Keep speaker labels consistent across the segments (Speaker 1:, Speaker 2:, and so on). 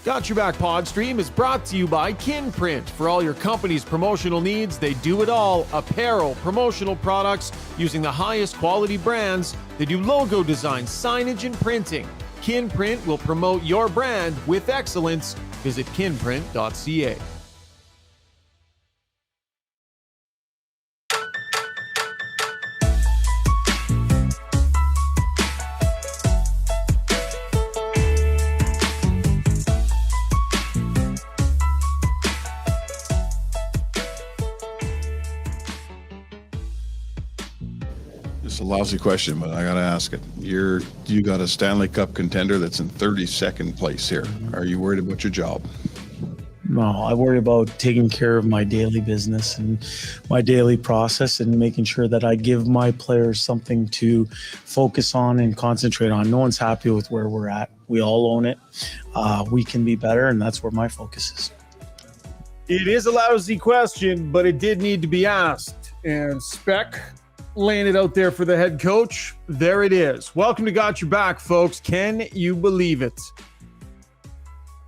Speaker 1: Got Your Back Podstream is brought to you by Kinprint. For all your company's promotional needs, they do it all. Apparel, promotional products using the highest quality brands. They do logo design, signage, and printing. Kinprint will promote your brand with excellence. Visit kinprint.ca.
Speaker 2: It's a lousy question, but I got to ask it. You got a Stanley Cup contender that's in 32nd place here. Are you worried about your job?
Speaker 3: No, I worry about taking care of my daily business and my daily process and making sure that I give my players something to focus on and concentrate on. No one's happy with where we're at. We all own it. We can be better, and that's where my focus is.
Speaker 1: It is a lousy question, but it did need to be asked. And Spec laying it out there for the head coach. There it is. Welcome to Got Your Back, folks. Can you believe it?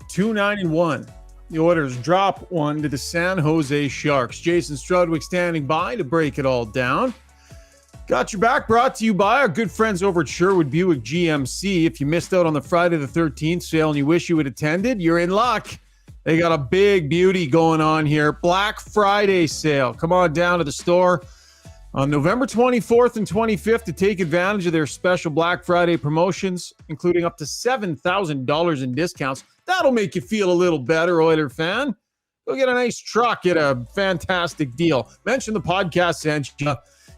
Speaker 1: 2-9-1. The Oilers drop one to the San Jose Sharks. Jason Strudwick standing by to break it all down. Got Your Back brought to you by our good friends over at Sherwood Buick GMC. If you missed out on the Friday the 13th sale and you wish you had attended, you're in luck. They got a big beauty going on here. Black Friday sale. Come on down to the store on November 24th and 25th to take advantage of their special Black Friday promotions, including up to $7,000 in discounts. That'll make you feel a little better, Oiler fan. Go get a nice truck at a fantastic deal. Mention the podcast sent you,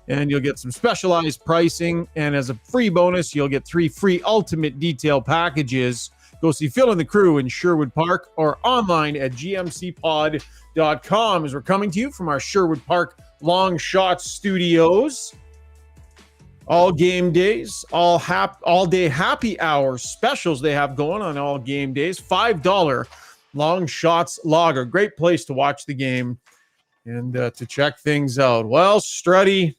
Speaker 1: and you'll get some specialized pricing. And as a free bonus, you'll get 3 free ultimate detail packages. Go see Phil and the crew in Sherwood Park or online at gmcpod.com as we're coming to you from our Sherwood Park Long Shot Studios. All game days, all day happy hour specials they have going on all game days. $5 Long Shots Lager. Great place to watch the game and to check things out. Well, Struddy,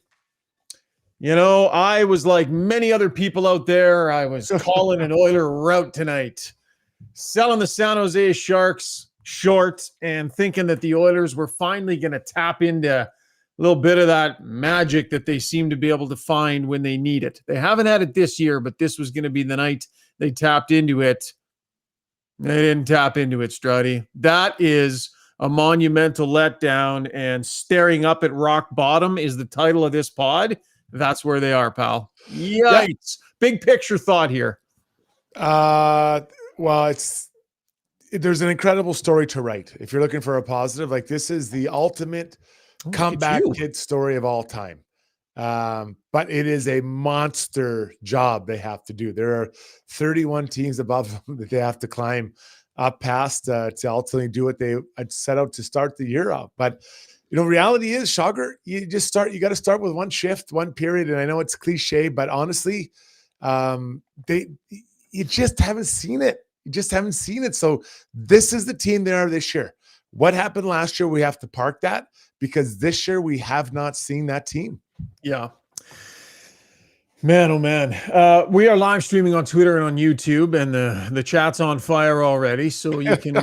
Speaker 1: you know, I was like many other people out there. I was calling an Oiler rout tonight, selling the San Jose Sharks short and thinking that the Oilers were finally going to tap into a little bit of that magic that they seem to be able to find when they need it. They haven't had it this year, but this was going to be the night they tapped into it. They didn't tap into it, Struddy. That is a monumental letdown, and staring up at rock bottom is the title of this pod. That's where they are, pal. Yikes. Yeah. Big picture thought here.
Speaker 4: Well, there's an incredible story to write. If you're looking for a positive, like this is the ultimate comeback kid story of all time. But it is a monster job they have to do. There are 31 teams above them that they have to climb up past to ultimately do what they set out to start the year off. But you know, reality is, Shogger, you got to start with one shift, one period. And I know it's cliche, but honestly, you just haven't seen it. You just haven't seen it. So this is the team they are this year. What happened last year? We have to park that because this year we have not seen that team.
Speaker 1: Yeah. Man, oh man. We are live streaming on Twitter and on YouTube, and the chat's on fire already. So you can,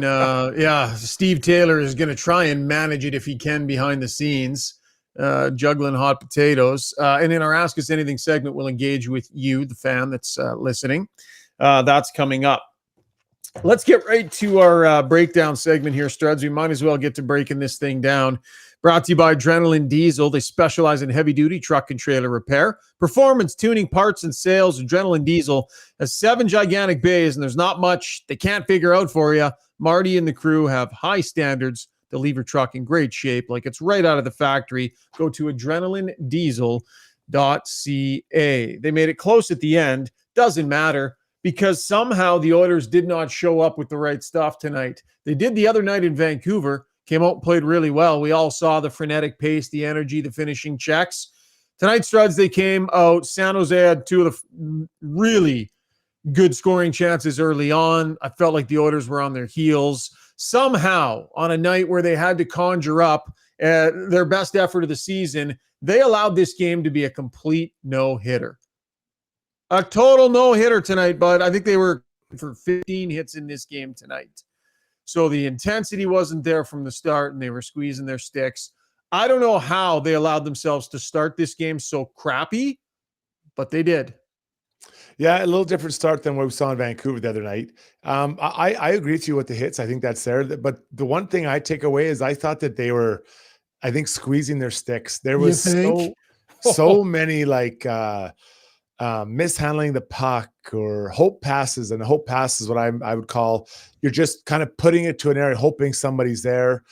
Speaker 1: Steve Taylor is going to try and manage it if he can behind the scenes, juggling hot potatoes. And in our Ask Us Anything segment, we'll engage with you, the fan that's listening. That's coming up. Let's get right to our breakdown segment here, Struds. We might as well get to breaking this thing down. Brought to you by Adrenaline Diesel. They specialize in heavy-duty truck and trailer repair, performance, tuning, parts, and sales. Adrenaline Diesel has 7 gigantic bays, and there's not much they can't figure out for you. Marty and the crew have high standards to leave your truck in great shape, like it's right out of the factory. Go to adrenalinediesel.ca. They made it close at the end. Doesn't matter, because somehow the Oilers did not show up with the right stuff tonight. They did the other night in Vancouver. Came out and played really well. We all saw the frenetic pace, the energy, the finishing checks. Tonight, Struds, they came out. San Jose had 2 of the really good scoring chances early on. I felt like the Oilers were on their heels. Somehow, on a night where they had to conjure up their best effort of the season, they allowed this game to be a complete no-hitter. A total no-hitter tonight, but I think they were for 15 hits in this game tonight. So the intensity wasn't there from the start, and they were squeezing their sticks. I don't know how they allowed themselves to start this game so crappy, but they did.
Speaker 4: Yeah, a little different start than what we saw in Vancouver the other night. I agree with you with the hits. I think that's there. But the one thing I take away is I thought that they were, I think, squeezing their sticks. There was so many like mishandling the puck or hope passes, and hope pass is what I would call, you're just kind of putting it to an area, hoping somebody's there.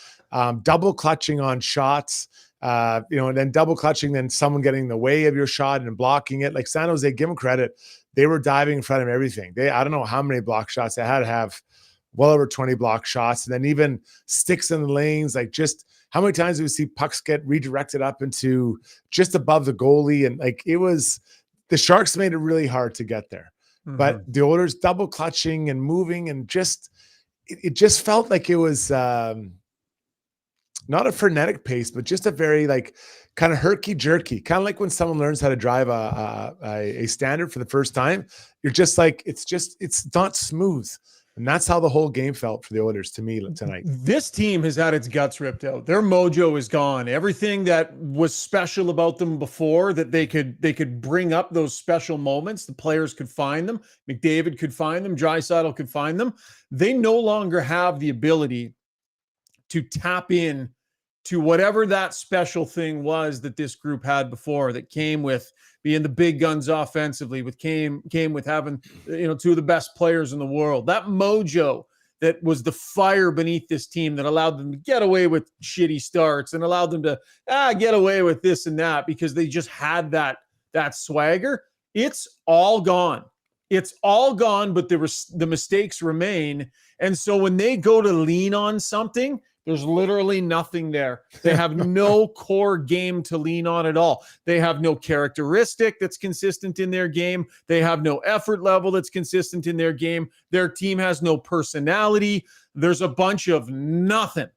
Speaker 4: Double clutching on shots. And then double clutching, then someone getting in the way of your shot and blocking it. Like San Jose, give them credit. They were diving in front of everything. I don't know how many block shots. They had to have well over 20 block shots. And then even sticks in the lanes, like just how many times do we see pucks get redirected up into just above the goalie? And like the Sharks made it really hard to get there. Mm-hmm. But the Oilers double clutching and moving, and it just felt like it was not a frenetic pace, but just a very like kind of herky-jerky, kind of like when someone learns how to drive a standard for the first time. You're just like, it's not smooth. And that's how the whole game felt for the Oilers to me tonight.
Speaker 1: This team has had its guts ripped out. Their mojo is gone. Everything that was special about them before, that they could bring up those special moments, the players could find them. McDavid could find them. Draisaitl could find them. They no longer have the ability to tap in to whatever that special thing was that this group had before, that came with being the big guns offensively, came with having, two of the best players in the world. That mojo that was the fire beneath this team that allowed them to get away with shitty starts and allowed them to get away with this and that because they just had that swagger. It's all gone. It's all gone, but the mistakes remain. And so when they go to lean on something, there's literally nothing there. They have no core game to lean on at all. They have no characteristic that's consistent in their game. They have no effort level that's consistent in their game. Their team has no personality. There's a bunch of nothing.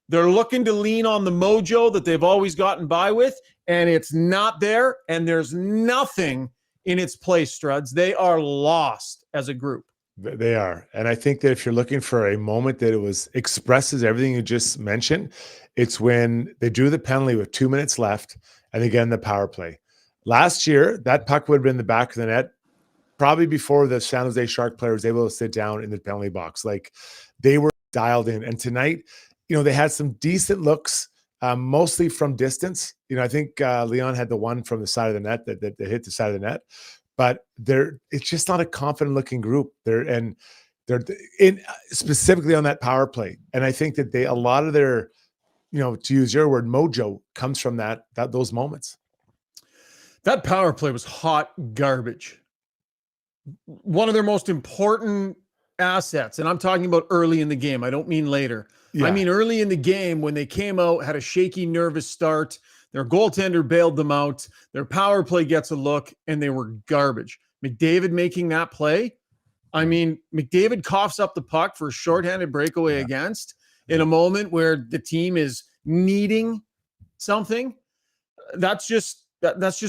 Speaker 1: They're looking to lean on the mojo that they've always gotten by with, and it's not there, and there's nothing in its place, Struds. They are lost as a group.
Speaker 4: They are. And I think that if you're looking for a moment that expresses everything you just mentioned, it's when they drew the penalty with 2 minutes left and again the power play. Last year, that puck would have been in the back of the net probably before the San Jose Shark player was able to sit down in the penalty box. Like, they were dialed in. And tonight, they had some decent looks, mostly from distance. I think Leon had the one from the side of the net that hit the side of the net. But it's just not a confident looking group. They're in specifically on that power play. And I think that a lot of their, to use your word, mojo comes from those moments.
Speaker 1: That power play was hot garbage. One of their most important assets. And I'm talking about early in the game. I don't mean later. Yeah. I mean, early in the game when they came out, had a shaky, nervous start. Their goaltender bailed them out. Their power play gets a look, and they were garbage. McDavid making that play. I mean, McDavid coughs up the puck for a shorthanded breakaway against in a moment where the team is needing something. That's just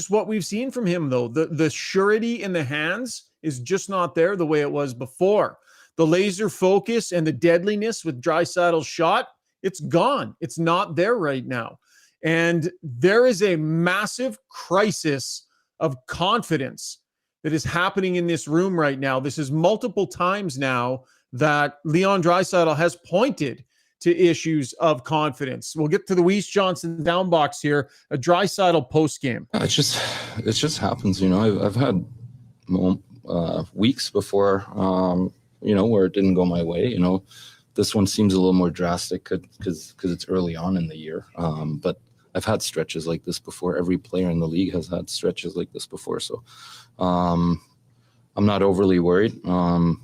Speaker 1: what we've seen from him, though. The surety in the hands is just not there the way it was before. The laser focus and the deadliness with Draisaitl's shot, it's gone. It's not there right now. And there is a massive crisis of confidence that is happening in this room right now. This is multiple times now that Leon Draisaitl has pointed to issues of confidence. We'll get to the Weiss Johnson down box here, a Draisaitl post game.
Speaker 5: It just happens. I've had weeks before, where it didn't go my way. This one seems a little more drastic because it's early on in the year. But I've had stretches like this before. Every player in the league has had stretches like this before. So I'm not overly worried. The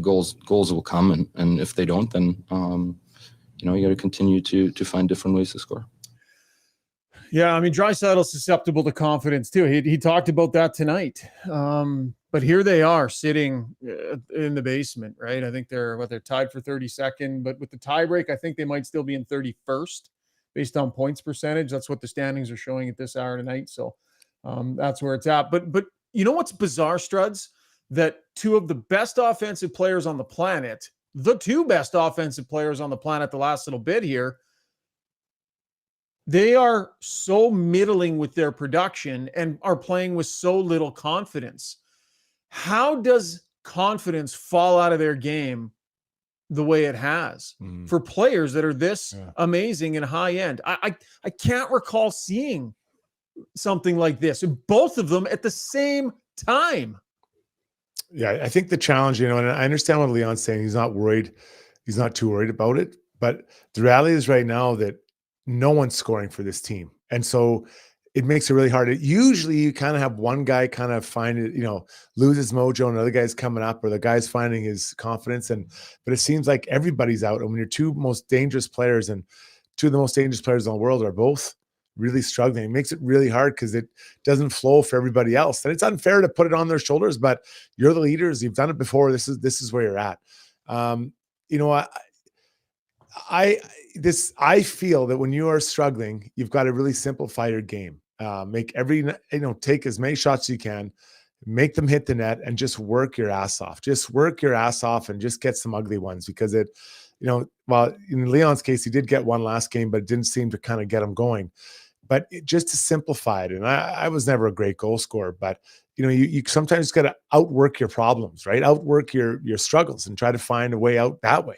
Speaker 5: goals will come. And if they don't, then, you got to continue to find different ways to score.
Speaker 1: Yeah, I mean, Draisaitl's susceptible to confidence too. He talked about that tonight. But here they are sitting in the basement, right? I think they're tied for 32nd, but with the tiebreak, I think they might still be in 31st based on points percentage. That's what the standings are showing at this hour tonight. So that's where it's at. But you know what's bizarre, Struds? That two of the best offensive players on the planet the two best offensive players on the planet the last little bit here, they are so middling with their production and are playing with so little confidence. How does confidence fall out of their game the way it has for players that are this amazing and high end? I can't recall seeing something like this, and both of them at the same time.
Speaker 4: Yeah, I think the challenge, and I understand what Leon's saying. He's not worried. He's not too worried about it. But the reality is right now that no one's scoring for this team. And so it makes it really hard. Usually you kind of have one guy kind of find it, lose his mojo, and another guy's coming up, or the guy's finding his confidence. But it seems like everybody's out. And when your two most dangerous players and two of the most dangerous players in the world are both really struggling, it makes it really hard because it doesn't flow for everybody else. And it's unfair to put it on their shoulders, but you're the leaders. You've done it before. This is where you're at. I feel that when you are struggling, you've got to really simplify your game. Make take as many shots as you can, make them hit the net, and just work your ass off. Just work your ass off and just get some ugly ones, because well, in Leon's case, he did get one last game, but it didn't seem to kind of get him going. But just to simplify it, and I was never a great goal scorer, but you sometimes got to outwork your problems, right? Outwork your struggles and try to find a way out that way.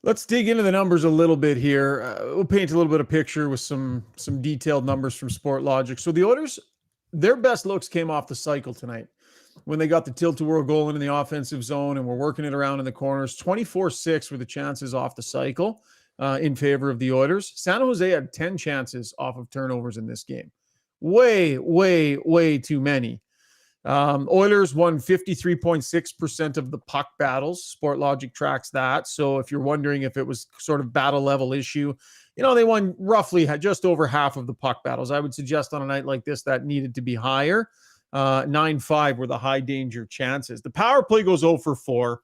Speaker 1: Let's dig into the numbers a little bit here. We'll paint a little bit of picture with some detailed numbers from Sportlogiq. So the Oilers, their best looks came off the cycle tonight when they got the tilt-to-whirl goal in the offensive zone and were working it around in the corners. 24-6 were the chances off the cycle in favor of the Oilers. San Jose had 10 chances off of turnovers in this game. Way, way, way too many. Oilers won 53.6% of the puck battles. Sportlogiq tracks that. So if you're wondering if it was sort of battle level issue, they won roughly just over half of the puck battles. I would suggest on a night like this that needed to be higher. 9-5 were the high danger chances. The power play goes 0 for 4,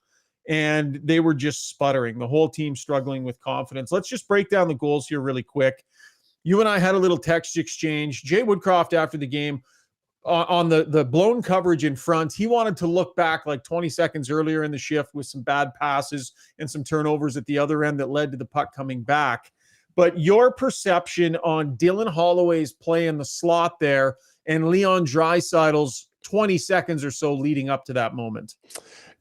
Speaker 1: and they were just sputtering. The whole team struggling with confidence. Let's just break down the goals here really quick. You and I had a little text exchange. Jay Woodcroft after the game, on the blown coverage in front, he wanted to look back like 20 seconds earlier in the shift with some bad passes and some turnovers at the other end that led to the puck coming back. But your perception on Dylan Holloway's play in the slot there and Leon Draisaitl's 20 seconds or so leading up to that moment.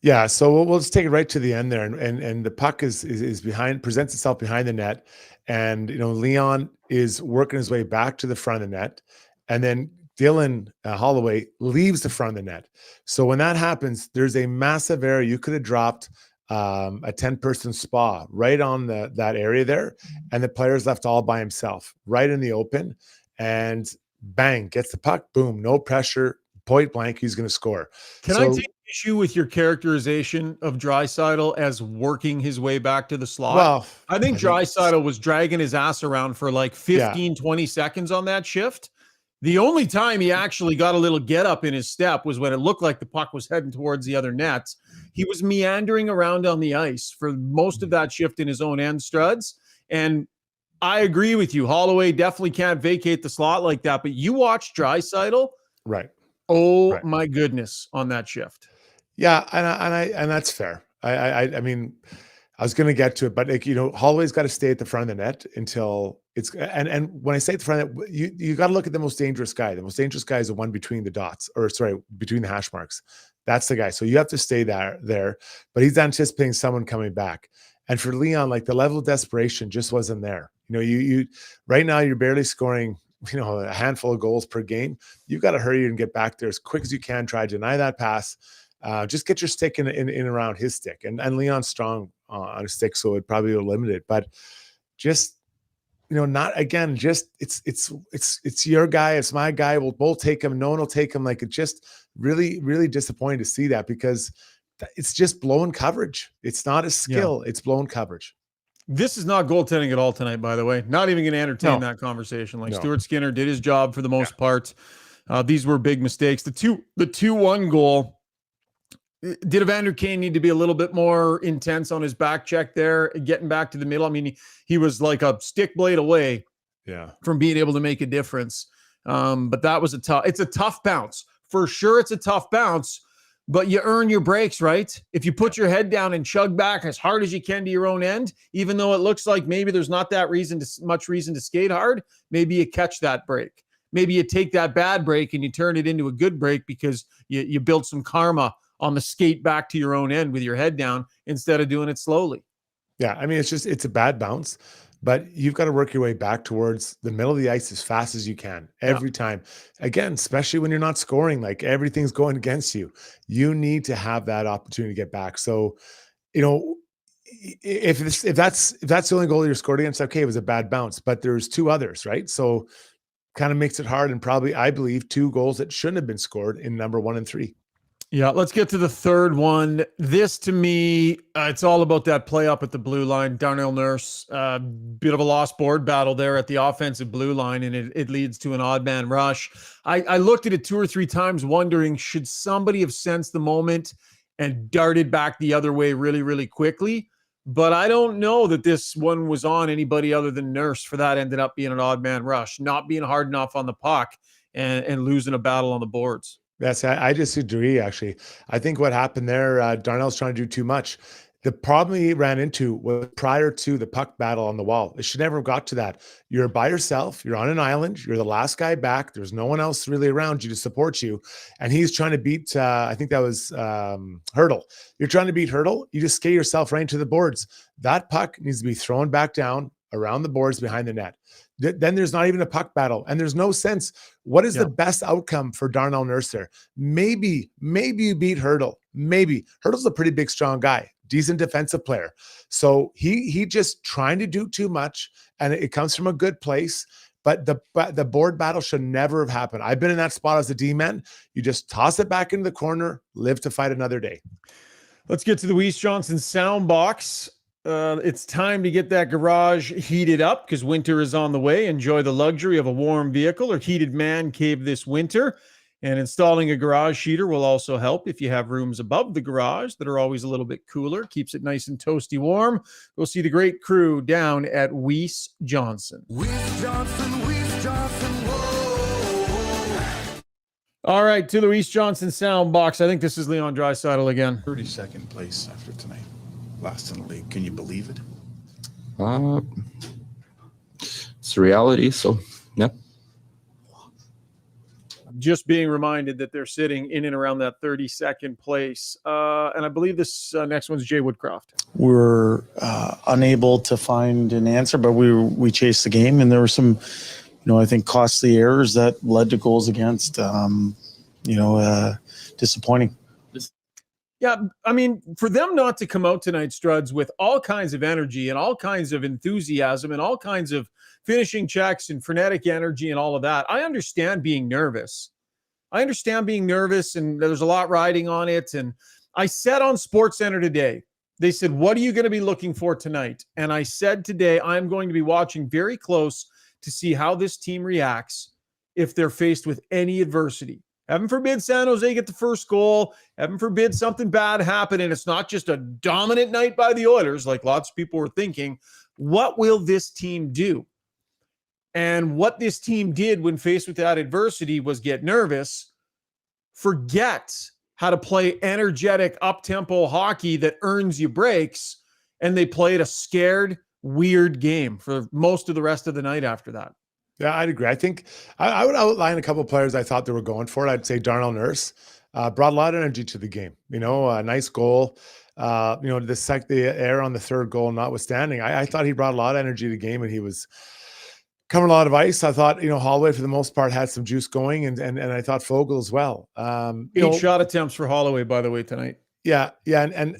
Speaker 4: Yeah, so we'll just take it right to the end there, and the puck is behind, presents itself behind the net, and Leon is working his way back to the front of the net, and then Dylan Holloway leaves the front of the net. So when that happens, there's a massive area. You could have dropped a 10-person spa right on that area there, and the player's left all by himself, right in the open, and bang, gets the puck, boom, no pressure, point blank, he's going to score.
Speaker 1: Can I take issue with your characterization of Draisaitl as working his way back to the slot? Well, I think Draisaitl was dragging his ass around for like 20 seconds on that shift. The only time he actually got a little get up in his step was when it looked like the puck was heading towards the other net. He was meandering around on the ice for most of that shift in his own end, Struds. And I agree with you. Holloway definitely can't vacate the slot like that. But you watch Draisaitl.
Speaker 4: Right.
Speaker 1: Oh, my goodness, on that shift.
Speaker 4: Yeah, and that's fair. I mean, I was going to get to it, but Holloway's got to stay at the front of the net until it's. And when I say at the front of the net, you got to look at the most dangerous guy. The most dangerous guy is the one between the dots, between the hash marks. That's the guy. So you have to stay there. But he's anticipating someone coming back. And for Leon, like the level of desperation just wasn't there. You right now you're barely scoring, a handful of goals per game. You've got to hurry and get back there as quick as you can. Try to deny that pass. Just get your stick in around his stick, and Leon's strong on his stick, so it probably will limit it. But just not again. Just it's your guy, it's my guy. We'll both take him. No one will take him. Like, it's just really, really disappointing to see that, because it's just blown coverage. It's not a skill. Yeah. It's blown coverage.
Speaker 1: This is not goaltending at all tonight, by the way. Not even going to entertain that conversation. Like, Stuart Skinner did his job for the most part. These were big mistakes. The 2-1 goal. Did Evander Kane need to be a little bit more intense on his back check there, getting back to the middle? I mean, he was like a stick blade away from being able to make a difference. But that was it's a tough bounce. For sure, it's a tough bounce. but you earn your breaks, right? If you put your head down and chug back as hard as you can to your own end, even though it looks like maybe there's not that much reason to skate hard, maybe you catch that break. Maybe you take that bad break and you turn it into a good break because you build some karma on the skate back to your own end with your head down instead of doing it slowly.
Speaker 4: Yeah, I mean, it's a bad bounce, but you've got to work your way back towards the middle of the ice as fast as you can every time. Again, especially when you're not scoring, like everything's going against you. You need to have that opportunity to get back. So, you know, if that's the only goal you're scored against, okay, it was a bad bounce, but there's two others, right? So kind of makes it hard, and probably, I believe, two goals that shouldn't have been scored in number 1 and 3.
Speaker 1: Yeah, let's get to the third one. This, to me, it's all about that play up at the blue line. Darnell Nurse, bit of a lost board battle there at the offensive blue line, and it leads to an odd man rush. I looked at it 2 or 3 times wondering, should somebody have sensed the moment and darted back the other way really, really quickly? But I don't know that this one was on anybody other than Nurse for that ended up being an odd man rush, not being hard enough on the puck and losing a battle on the boards.
Speaker 4: Yes, I disagree, actually. I think what happened there, Darnell's trying to do too much. The problem he ran into was prior to the puck battle on the wall. It should never have got to that. You're by yourself. You're on an island. You're the last guy back. There's no one else really around you to support you. And he's trying to beat, I think that was Hurdle. You're trying to beat Hurdle. You just skate yourself right into the boards. That puck needs to be thrown back down around the boards behind the net. Then there's not even a puck battle, and there's no sense. What is the best outcome for Darnell Nurse there? Maybe you beat Hurdle. Maybe Hurdle's a pretty big, strong guy, decent defensive player. So he just trying to do too much, and it comes from a good place. But the board battle should never have happened. I've been in that spot as a D-man. You just toss it back into the corner, live to fight another day.
Speaker 1: Let's get to the Weiss Johnson sound box. It's time to get that garage heated up because winter is on the way. Enjoy the luxury of a warm vehicle or heated man cave this winter. And installing a garage heater will also help if you have rooms above the garage that are always a little bit cooler. Keeps it nice and toasty warm. Go see the great crew down at Weiss Johnson.
Speaker 6: Weiss Johnson, whoa.
Speaker 1: All right, to the Weiss Johnson sound box. I think this is Leon Draisaitl again.
Speaker 2: 32nd place after tonight. Last in the league. Can you believe it?
Speaker 5: It's a reality. So, yeah.
Speaker 1: Just being reminded that they're sitting in and around that 32nd place. And I believe this next one's Jay Woodcroft.
Speaker 3: We're unable to find an answer, but we chased the game, and there were some, I think costly errors that led to goals against. Disappointing.
Speaker 1: Yeah, I mean, for them not to come out tonight, Struds, with all kinds of energy and all kinds of enthusiasm and all kinds of finishing checks and frenetic energy and all of that, I understand being nervous. And there's a lot riding on it. And I said on SportsCenter today, they said, what are you going to be looking for tonight? And I said today, I'm going to be watching very close to see how this team reacts if they're faced with any adversity. Heaven forbid San Jose get the first goal. Heaven forbid something bad happen, and it's not just a dominant night by the Oilers like lots of people were thinking. What will this team do? And what this team did when faced with that adversity was get nervous, forget how to play energetic, up-tempo hockey that earns you breaks, and they played a scared, weird game for most of the rest of the night after that.
Speaker 4: Yeah, I'd agree. I think I would outline a couple of players I thought they were going for it. I'd say Darnell Nurse brought a lot of energy to the game. A nice goal. The error on the third goal notwithstanding, I thought he brought a lot of energy to the game, and he was covering a lot of ice. I thought, Holloway for the most part had some juice going, and I thought Fogle as well.
Speaker 1: 8 shot attempts for Holloway, by the way, tonight.
Speaker 4: Yeah, and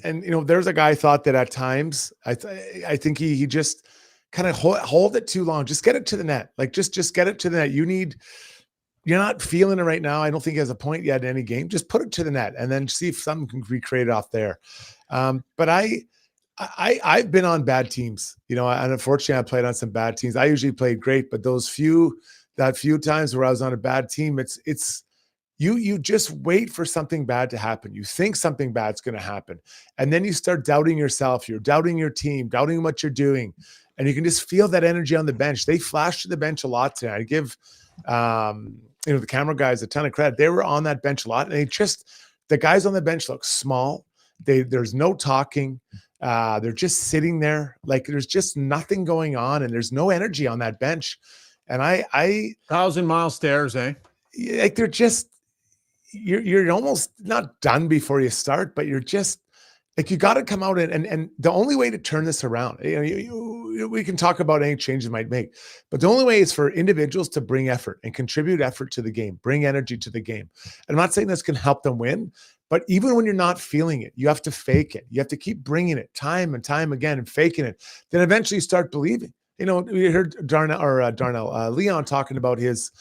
Speaker 4: there's a guy I thought that at times I think he just kind of hold it too long. Just get it to the net. Like just get it to the net. You're not feeling it right now. I don't think he has a point yet in any game. Just put it to the net and then see if something can be created off there. But I've been on bad teams, and unfortunately I played on some bad teams. I usually played great, but that few times where I was on a bad team, it's you just wait for something bad to happen. You think something bad's going to happen, and then you start doubting yourself. You're doubting your team, doubting what you're doing. And you can just feel that energy on the bench. They flashed to the bench a lot tonight. I give the camera guys a ton of credit. They were on that bench a lot, and The guys on the bench look small. There's no talking. They're just sitting there. Like there's just nothing going on, and there's no energy on that bench. And I
Speaker 1: 1,000-mile stairs, eh?
Speaker 4: like they're just you're almost not done before you start, but you're just like you got to come out and the only way to turn this around, we can talk about any changes might make, but the only way is for individuals to bring effort and contribute effort to the game, bring energy to the game. And I'm not saying this can help them win, but even when you're not feeling it, you have to fake it. You have to keep bringing it time and time again and faking it. Then eventually you start believing. We heard Leon talking about his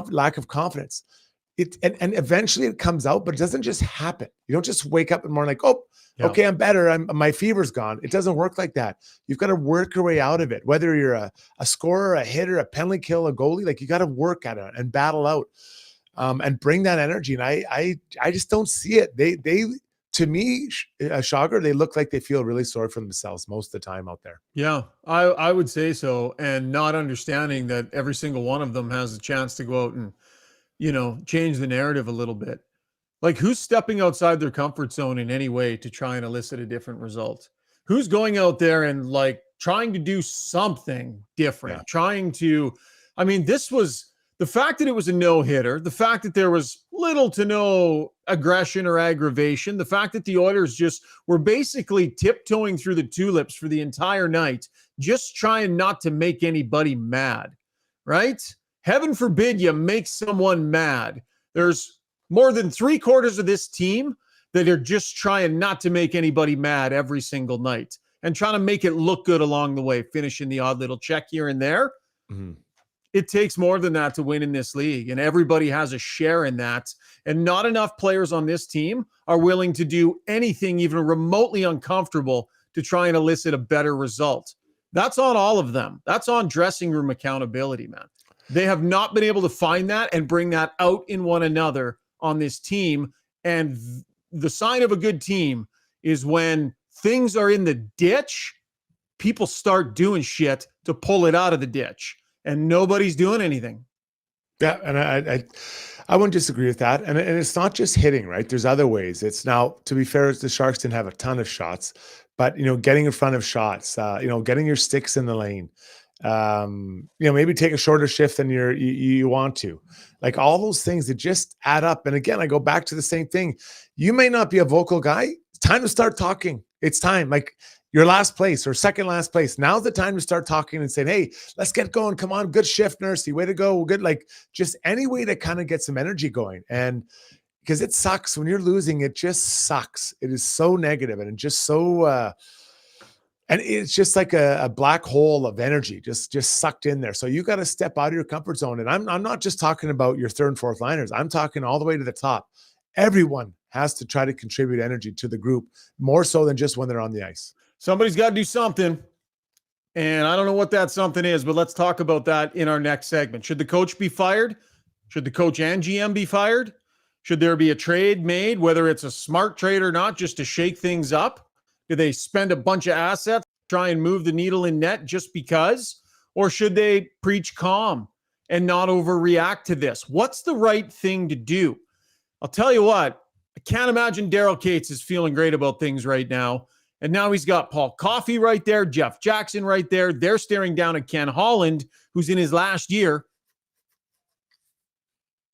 Speaker 4: lack of confidence. And eventually it comes out, but it doesn't just happen. You don't just wake up in the morning like, oh, okay, I'm better. My fever's gone. It doesn't work like that. You've got to work your way out of it. Whether you're a scorer, a hitter, a penalty kill, a goalie, like you got to work at it and battle out and bring that energy. And I just don't see it. They to me, Schauger, they look like they feel really sorry for themselves most of the time out there.
Speaker 1: Yeah, I would say so. And not understanding that every single one of them has a chance to go out and, change the narrative a little bit. Like, who's stepping outside their comfort zone in any way to try and elicit a different result? Who's going out there and like trying to do something different, this was the fact that it was a no-hitter, the fact that there was little to no aggression or aggravation, the fact that the Oilers just were basically tiptoeing through the tulips for the entire night, just trying not to make anybody mad, right? Heaven forbid you make someone mad. There's more than 3/4 of this team that are just trying not to make anybody mad every single night and trying to make it look good along the way, finishing the odd little check here and there. Mm-hmm. It takes more than that to win in this league, and everybody has a share in that. And not enough players on this team are willing to do anything even remotely uncomfortable to try and elicit a better result. That's on all of them. That's on dressing room accountability, man. They have not been able to find that and bring that out in one another on this team. And the sign of a good team is when things are in the ditch, people start doing shit to pull it out of the ditch. And nobody's doing anything.
Speaker 4: Yeah, and I wouldn't disagree with that. And it's not just hitting, right? There's other ways. It's now, to be fair, the Sharks didn't have a ton of shots, but getting in front of shots, getting your sticks in the lane, maybe take a shorter shift than you want to. Like all those things that just add up. And again, I go back to the same thing. You may not be a vocal guy. It's time to start talking. It's time. Like your last place or second last place. Now's the time to start talking and saying, hey, let's get going. Come on. Good shift, Nursey. Way to go. Good. Like just any way to kind of get some energy going. And because it sucks when you're losing, it just sucks. It is so negative and just so, and it's just like a black hole of energy just sucked in there. So you got to step out of your comfort zone. And I'm not just talking about your third and fourth liners. I'm talking all the way to the top. Everyone has to try to contribute energy to the group more so than just when they're on the ice.
Speaker 1: Somebody's got to do something, and I don't know what that something is, but let's talk about that in our next segment. Should the coach be fired? Should the coach and GM be fired? Should there be a trade made, whether it's a smart trade or not, just to shake things up? Do they spend a bunch of assets, try and move the needle in net just because? Or should they preach calm and not overreact to this? What's the right thing to do? I'll tell you what, I can't imagine Daryl Cates is feeling great about things right now. And now he's got Paul Coffey right there, Jeff Jackson right there. They're staring down at Ken Holland, who's in his last year.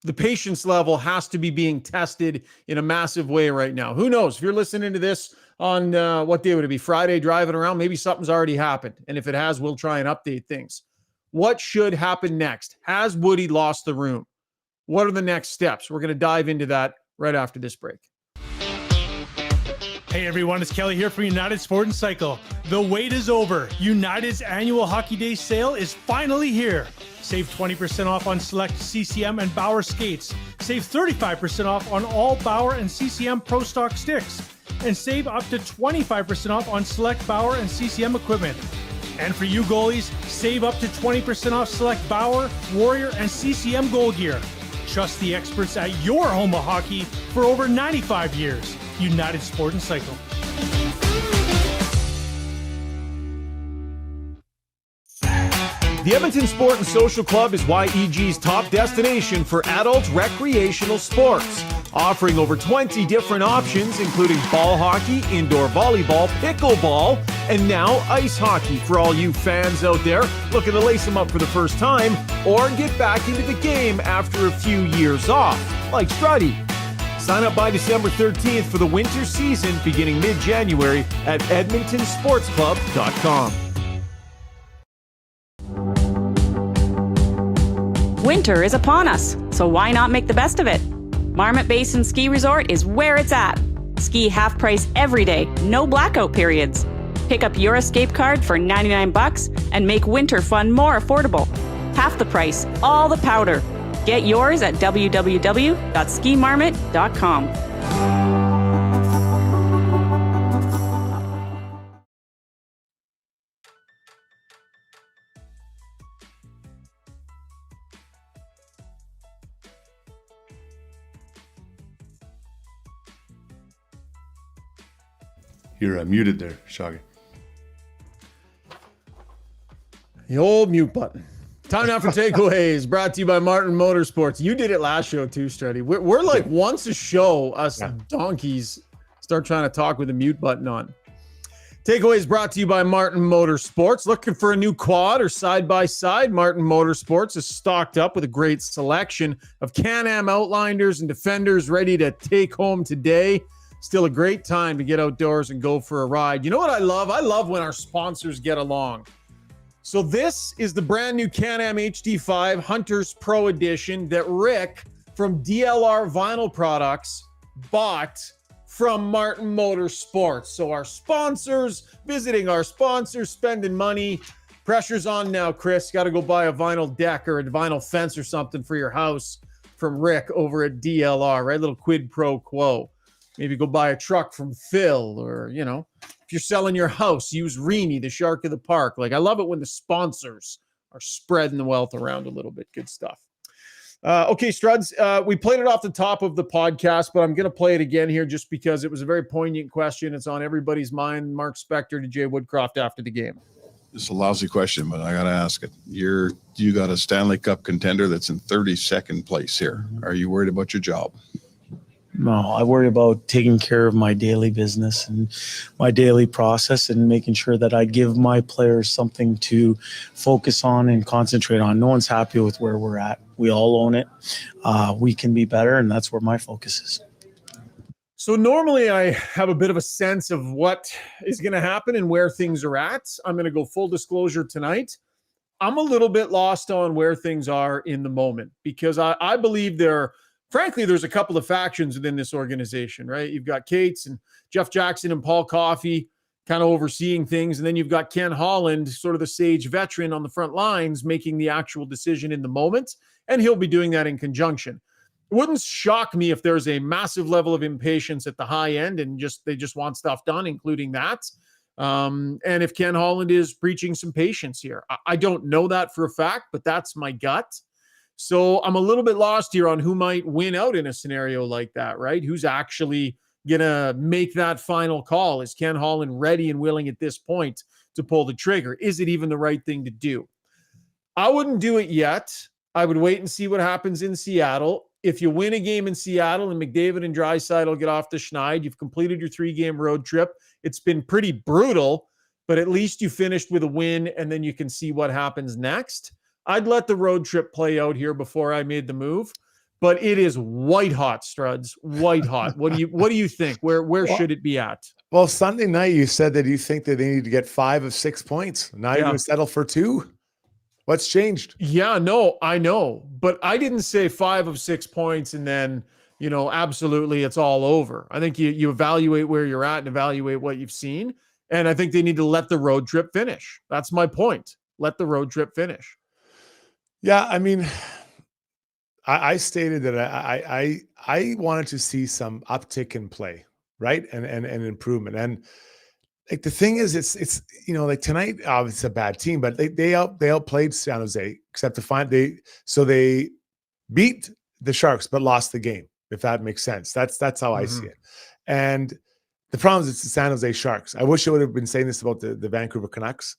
Speaker 1: The patience level has to be being tested in a massive way right now. Who knows? If you're listening to this on what day would it be? Friday, driving around, maybe something's already happened. And if it has, we'll try and update things. What should happen next? Has Woody lost the room? What are the next steps? We're going to dive into that right after this break.
Speaker 7: Hey everyone, it's Kelly here from United Sport and Cycle. The wait is over. United's annual Hockey Day sale is finally here. Save 20% off on select CCM and Bauer skates. Save 35% off on all Bauer and CCM Pro Stock sticks. And save up to 25% off on select Bauer and CCM equipment. And for you goalies, save up to 20% off select Bauer, Warrior, and CCM goal gear. Trust the experts at your home of hockey for over 95 years. United Sport and Cycle.
Speaker 1: The Edmonton Sport and Social Club is YEG's top destination for adult recreational sports. offering over 20 different options, including ball hockey, indoor volleyball, pickleball, and now ice hockey for all you fans out there looking to lace them up for the first time or get back into the game after a few years off, like Struddy. Sign up by December 13th for the winter season beginning mid-January at edmontonsportsclub.com.
Speaker 8: Winter is upon us, so why not make the best of it? Marmot Basin Ski Resort is where it's at. Ski half price every day, no blackout periods. Pick up your escape card for $99 and make winter fun more affordable. Half the price, all the powder. Get yours at www.skimarmot.com.
Speaker 4: You're muted there, Shoggy.
Speaker 1: The old mute button. Time now for takeaways, brought to you by Martin Motorsports. You did it last show too, Struddy. We're like once a show, us donkeys start trying to talk with the mute button on. Takeaways brought to you by Martin Motorsports. Looking for a new quad or side-by-side? Martin Motorsports is stocked up with a great selection of Can-Am Outlanders and Defenders ready to take home today. Still a great time to get outdoors and go for a ride. You know what I love? I love when our sponsors get along. So this is the brand new Can-Am HD5 Hunters Pro Edition that Rick from DLR Vinyl Products bought from Martin Motorsports. So our sponsors, visiting our sponsors, spending money. Pressure's on now, Chris. Got to go buy a vinyl deck or a vinyl fence or something for your house from Rick over at DLR, right? Little quid pro quo. Maybe go buy a truck from Phil, or, you know, if you're selling your house, use Reenie, the shark of the park. Like, I love it when the sponsors are spreading the wealth around a little bit. Good stuff. Okay, Struds, we played it off the top of the podcast, but I'm going to play it again here just because it was a very poignant question. It's on everybody's mind. Mark Spector to Jay Woodcroft after the game.
Speaker 2: It's a lousy question, but I got to ask it. You got a Stanley Cup contender that's in 32nd place here. Are you worried about your job?
Speaker 3: No, I worry about taking care of my daily business and my daily process and making sure that I give my players something to focus on and concentrate on. No one's happy with where we're at. We all own it. We can be better, and that's where my focus is.
Speaker 1: So normally I have a bit of a sense of what is going to happen and where things are at. I'm going to go full disclosure tonight. I'm a little bit lost on where things are in the moment because I believe frankly, there's a couple of factions within this organization, right? You've got Cates and Jeff Jackson and Paul Coffey kind of overseeing things. And then you've got Ken Holland, sort of the sage veteran on the front lines, making the actual decision in the moment. And he'll be doing that in conjunction. It wouldn't shock me if there's a massive level of impatience at the high end and they just want stuff done, including that. And if Ken Holland is preaching some patience here, I don't know that for a fact, but that's my gut. So I'm a little bit lost here on who might win out in a scenario like that, right? Who's actually going to make that final call? Is Ken Holland ready and willing at this point to pull the trigger? Is it even the right thing to do? I wouldn't do it yet. I would wait and see what happens in Seattle. If you win a game in Seattle and McDavid and Draisaitl get off the schneid, you've completed your 3-game road trip. It's been pretty brutal, but at least you finished with a win, and then you can see what happens next. I'd let the road trip play out here before I made the move, but it is white hot, Struds, white hot. What do you think? Where should it be at?
Speaker 4: Well, Sunday night you said that you think that they need to get 5 of 6 points. Now you're going to settle for 2. What's changed?
Speaker 1: Yeah, no, I know, but I didn't say 5 of 6 points and then, absolutely it's all over. I think you evaluate where you're at and evaluate what you've seen, and I think they need to let the road trip finish. That's my point. Let the road trip finish.
Speaker 4: Yeah, I mean, I stated that I wanted to see some uptick in play, right, and improvement. And like the thing is, it's like tonight, it's a bad team, but they outplayed San Jose, except they beat the Sharks but lost the game. If that makes sense, that's how I see it. And the problem is it's the San Jose Sharks. I wish I would have been saying this about the Vancouver Canucks.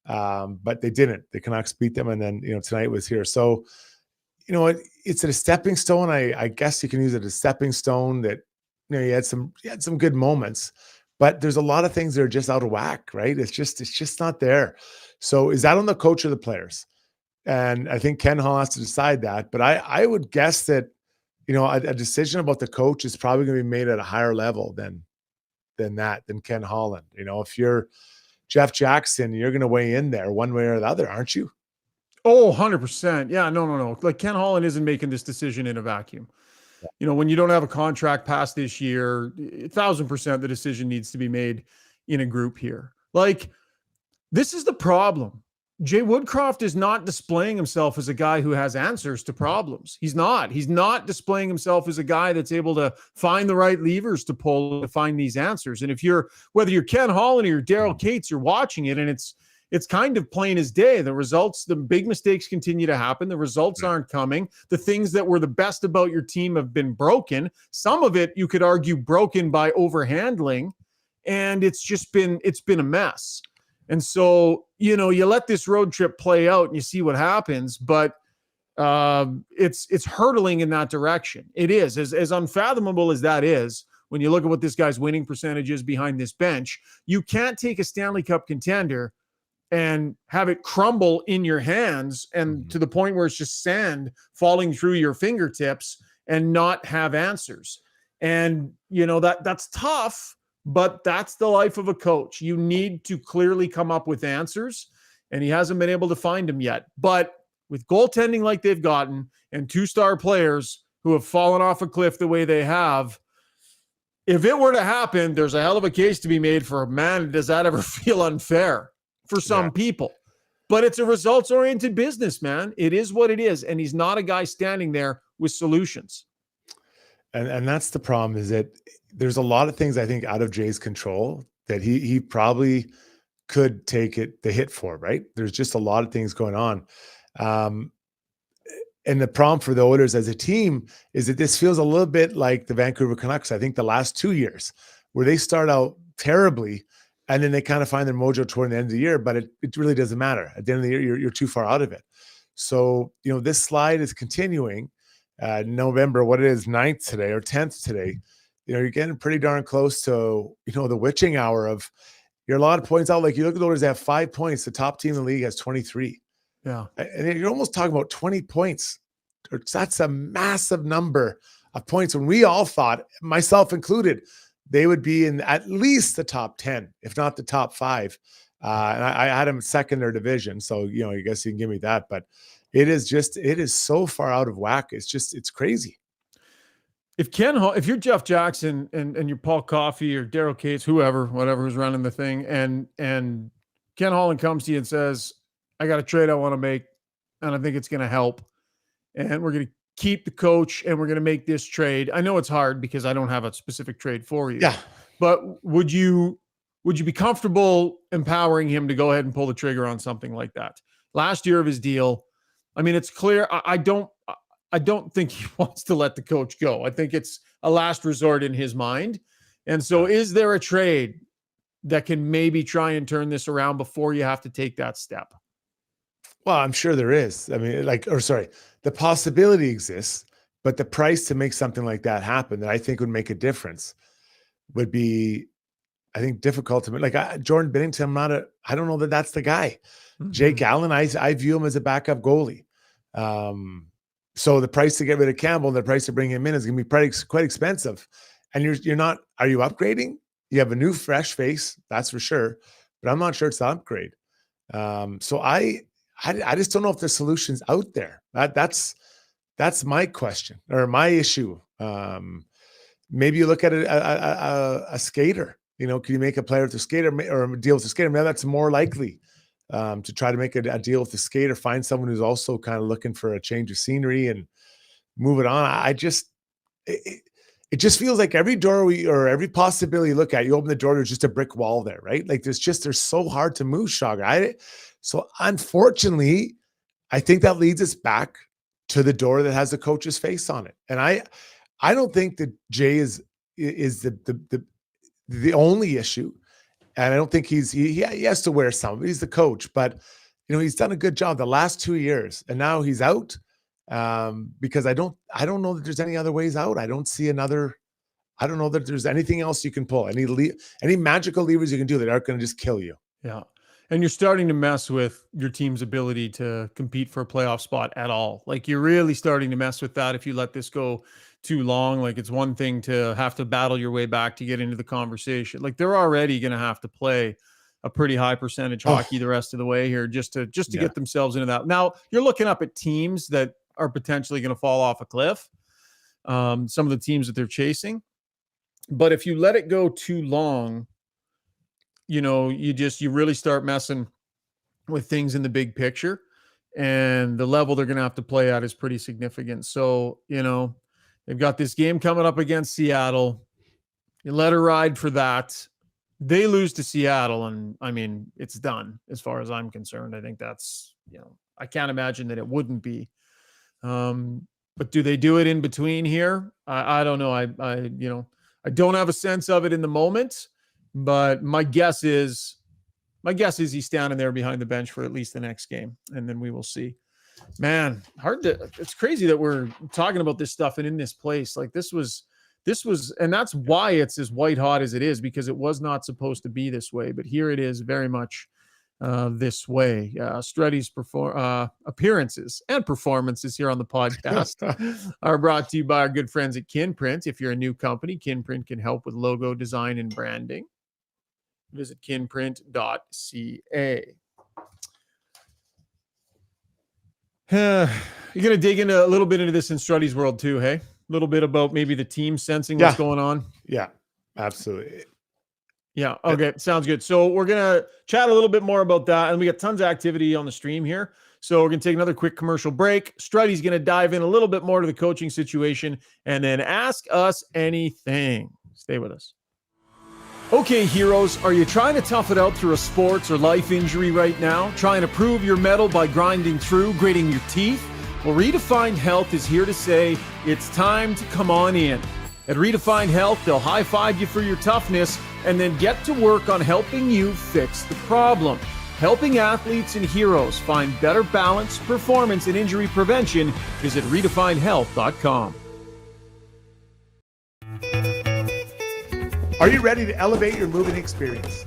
Speaker 4: But they didn't. The Canucks beat them, and then tonight was here. So you know, it's a stepping stone. I guess you can use it as a stepping stone that, you know, you had some good moments, but there's a lot of things that are just out of whack, right? It's just not there. So is that on the coach or the players? And I think Ken Hall has to decide that. But I would guess that, you know, a decision about the coach is probably going to be made at a higher level than Ken Holland. You know, if you're Jeff Jackson, you're going to weigh in there one way or the other, aren't you?
Speaker 1: Oh, 100%. Yeah, no. Like Ken Holland isn't making this decision in a vacuum. You know, when you don't have a contract past this year, 1,000% the decision needs to be made in a group here. Like, this is the problem. Jay Woodcroft is not displaying himself as a guy who has answers to problems. He's not. He's not displaying himself as a guy that's able to find the right levers to pull to find these answers. And if you're, whether you're Ken Holland or you're Daryl Cates, you're watching it and it's kind of plain as day. The results, the big mistakes continue to happen. The results aren't coming. The things that were the best about your team have been broken. Some of it, you could argue, broken by overhandling. And it's been a mess. And so, you know, you let this road trip play out and you see what happens, but it's hurtling in that direction. It is as unfathomable as that is. When you look at what this guy's winning percentage is behind this bench, you can't take a Stanley Cup contender and have it crumble in your hands and to the point where it's just sand falling through your fingertips and not have answers. And, you know, that's tough. But that's the life of a coach. You need to clearly come up with answers, and he hasn't been able to find them yet. But with goaltending like they've gotten and two-star players who have fallen off a cliff the way they have, if it were to happen, there's a hell of a case to be made for, man, does that ever feel unfair for some people? But it's a results-oriented business, man. It is what it is, and he's not a guy standing there with solutions.
Speaker 4: And that's the problem, is that there's a lot of things I think out of Jay's control that he probably could take the hit for, right? There's just a lot of things going on. And the problem for the Oilers as a team is that this feels a little bit like the Vancouver Canucks, I think the last 2 years, where they start out terribly and then they kind of find their mojo toward the end of the year, but it really doesn't matter. At the end of the year, you're too far out of it. So, you know, this slide is continuing. November, what it is, 9th today or 10th today, you know, you're getting pretty darn close to, you know, the witching hour of you're a lot of points out. Like you look at the Oilers, they have 5 points. The top team in the league has 23.
Speaker 1: Yeah.
Speaker 4: And you're almost talking about 20 points. That's a massive number of points when we all thought, myself included, they would be in at least the top 10, if not the top 5. And I had them second their division. So, you know, I guess you can give me that, but it is so far out of whack. It's crazy.
Speaker 1: If you're Jeff Jackson and you're Paul Coffey or Daryl Cates, whatever who's running the thing, and Ken Holland comes to you and says, I got a trade I want to make, and I think it's going to help, and we're going to keep the coach, and we're going to make this trade. I know it's hard because I don't have a specific trade for you.
Speaker 4: Yeah.
Speaker 1: But would you be comfortable empowering him to go ahead and pull the trigger on something like that? Last year of his deal, I mean, it's clear. I don't think he wants to let the coach go. I think it's a last resort in his mind. And so is there a trade that can maybe try and turn this around before you have to take that step?
Speaker 4: Well, I'm sure there is. I mean, the possibility exists, but the price to make something like that happen that I think would make a difference would be, I think, difficult to make. Like Jordan Binnington, I don't know that that's the guy. Mm-hmm. Jake Allen, I view him as a backup goalie. So the price to get rid of Campbell and the price to bring him in is going to be quite expensive. And you're not, are you upgrading? You have a new fresh face, that's for sure, but I'm not sure it's an upgrade. So I just don't know if the solution's out there. That's my question or my issue. Maybe you look at a skater. You know, can you make a player with a skater or a deal with a skater? Maybe that's more likely to try to make a deal with the skater. Find someone who's also kind of looking for a change of scenery and move it on. It just feels like every door or every possibility you look at, you open the door, there's just a brick wall there, right? Like they're so hard to move, Rishaug. So unfortunately, I think that leads us back to the door that has the coach's face on it. And I don't think that Jay is the only issue. And I don't think he has to wear some. He's the coach, but you know, he's done a good job the last 2 years, and now he's out. because I don't know that there's any other ways out. I don't know that there's anything else you can pull, any magical levers you can do that aren't going to just kill you.
Speaker 1: Yeah. And you're starting to mess with your team's ability to compete for a playoff spot at all. Like, you're really starting to mess with that if you let this go too long. Like, it's one thing to have to battle your way back to get into the conversation. Like, they're already going to have to play a pretty high percentage hockey the rest of the way here just to get themselves into that. Now, you're looking up at teams that are potentially going to fall off a cliff. Some of the teams that they're chasing. But if you let it go too long, you really start messing with things in the big picture, and the level they're going to have to play at is pretty significant. So, they've got this game coming up against Seattle. You let her ride for that. They lose to Seattle, and I mean, it's done as far as I'm concerned. I think that's, I can't imagine that it wouldn't be. But do they do it in between here? I don't know. I don't have a sense of it in the moment. But my guess is he's standing there behind the bench for at least the next game, and then we will see. Man, it's crazy that we're talking about this stuff and in this place. Like, this was, and that's why it's as white hot as it is, because it was not supposed to be this way, but here it is very much this way. Struddy's appearances and performances here on the podcast are brought to you by our good friends at Kinprint. If you're a new company, Kinprint can help with logo design and branding. Visit kinprint.ca. You're going to dig into a little bit into this in Struddy's world too, hey? A little bit about maybe the team sensing what's going on.
Speaker 4: Yeah, absolutely.
Speaker 1: Yeah. Okay. Sounds good. So we're going to chat a little bit more about that. And we got tons of activity on the stream here. So we're going to take another quick commercial break. Struddy's going to dive in a little bit more to the coaching situation and then ask us anything. Stay with us. Okay, heroes, are you trying to tough it out through a sports or life injury right now? Trying to prove your mettle by grinding through, gritting your teeth? Well, Redefined Health is here to say it's time to come on in. At Redefined Health, they'll high-five you for your toughness and then get to work on helping you fix the problem. Helping athletes and heroes find better balance, performance, and injury prevention. Visit redefinedhealth.com.
Speaker 4: Are you ready to elevate your moving experience?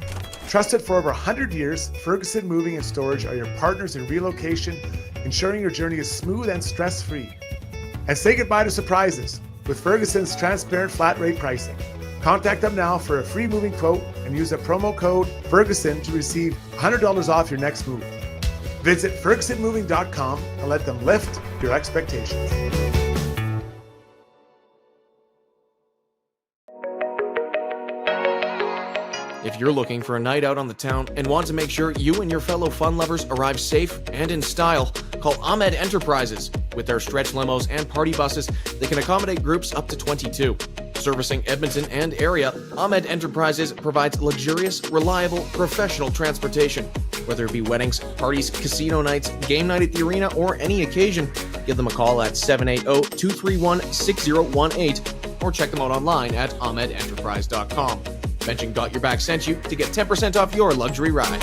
Speaker 4: Trusted for over 100 years, Ferguson Moving and Storage are your partners in relocation, ensuring your journey is smooth and stress-free. And say goodbye to surprises with Ferguson's transparent flat rate pricing. Contact them now for a free moving quote and use a promo code Ferguson to receive $100 off your next move. Visit FergusonMoving.com and let them lift your expectations.
Speaker 9: If you're looking for a night out on the town and want to make sure you and your fellow fun lovers arrive safe and in style, call Ahmed Enterprises. With their stretch limos and party buses, they can accommodate groups up to 22. Servicing Edmonton and area, Ahmed Enterprises provides luxurious, reliable, professional transportation. Whether it be weddings, parties, casino nights, game night at the arena, or any occasion, give them a call at 780-231-6018 or check them out online at ahmedenterprise.com. Mention Got Your Back sent you to get 10% off your luxury ride.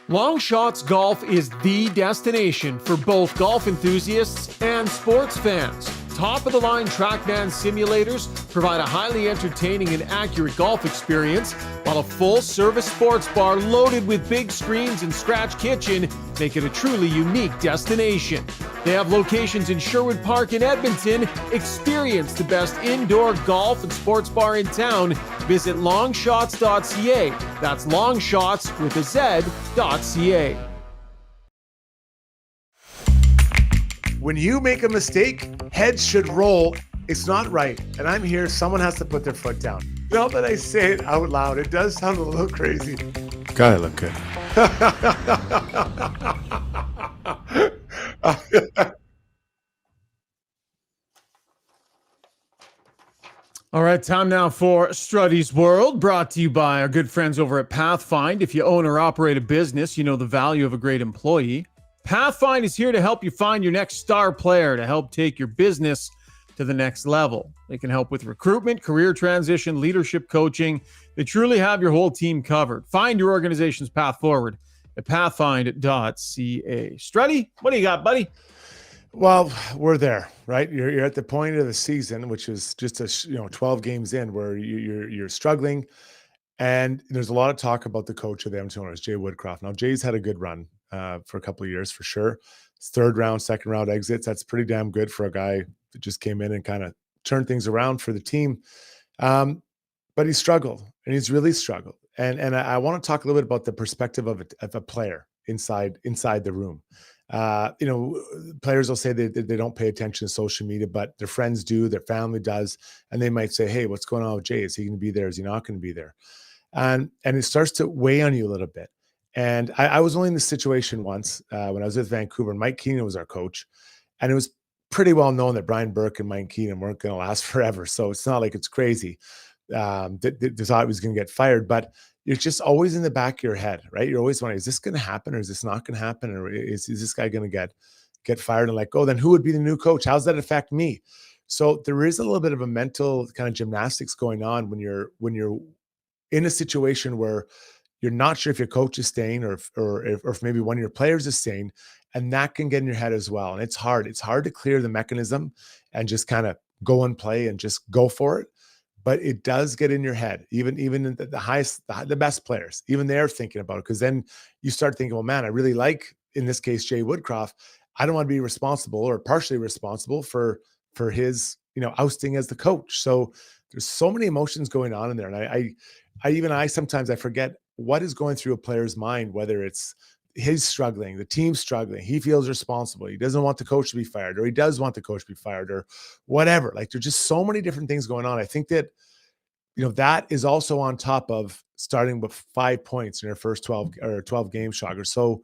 Speaker 1: Long Shots Golf is the destination for both golf enthusiasts and sports fans. Top-of-the-line TrackMan simulators provide a highly entertaining and accurate golf experience, while a full-service sports bar loaded with big screens and scratch kitchen make it a truly unique destination. They have locations in Sherwood Park in Edmonton. Experience the best indoor golf and sports bar in town. Visit longshots.ca. That's longshots with a Z.ca.
Speaker 4: When you make a mistake, heads should roll. It's not right. And I'm here. Someone has to put their foot down. Now that I say it out loud, it does sound a little crazy.
Speaker 2: God, I look good.
Speaker 1: All right, time now for Struddy's World, brought to you by our good friends over at Pathfind. If you own or operate a business, you know the value of a great employee. Pathfind is here to help you find your next star player to help take your business to the next level. They can help with recruitment, career transition, leadership coaching. They truly have your whole team covered. Find your organization's path forward at pathfind.ca. Struddy, what do you got, buddy?
Speaker 4: Well, we're there, right? You're at the point of the season, which is just 12 games in, where you're struggling, and there's a lot of talk about the coach of the Edmonton Oilers, Jay Woodcroft. Now, Jay's had a good run for a couple of years for sure. His third round, second round exits, that's pretty damn good for a guy that just came in and kind of turned things around for the team. But he struggled, and he's really struggled. And I want to talk a little bit about the perspective of a player inside the room. Players will say they don't pay attention to social media, but their friends do, their family does, and they might say, "Hey, what's going on with Jay? Is he going to be there? Is he not going to be there?" And it starts to weigh on you a little bit. And I was only in this situation once when I was with Vancouver, and Mike Keenan was our coach, and it was pretty well known that Brian Burke and Mike Keenan weren't going to last forever. So it's not like it's crazy that they thought he was going to get fired, but you're just always in the back of your head, right? You're always wondering, is this going to happen, or is this not going to happen, or is this guy going to get fired and let go? Then who would be the new coach? How does that affect me? So there is a little bit of a mental kind of gymnastics going on when you're in a situation where you're not sure if your coach is staying or if maybe one of your players is staying, and that can get in your head as well. And it's hard. It's hard to clear the mechanism and just kind of go and play and just go for it. But it does get in your head, even in the highest, the best players, even they're thinking about it. Because then you start thinking, well, man, I really like, in this case, Jay Woodcroft. I don't want to be responsible or partially responsible for his, ousting as the coach. So there's so many emotions going on in there. And I sometimes I forget what is going through a player's mind, whether it's he's struggling, the team's struggling, he feels responsible, he doesn't want the coach to be fired, or he does want the coach to be fired, or whatever. Like, there's just so many different things going on. I think that, that is also on top of starting with 5 points in your first 12 game, Shogger. So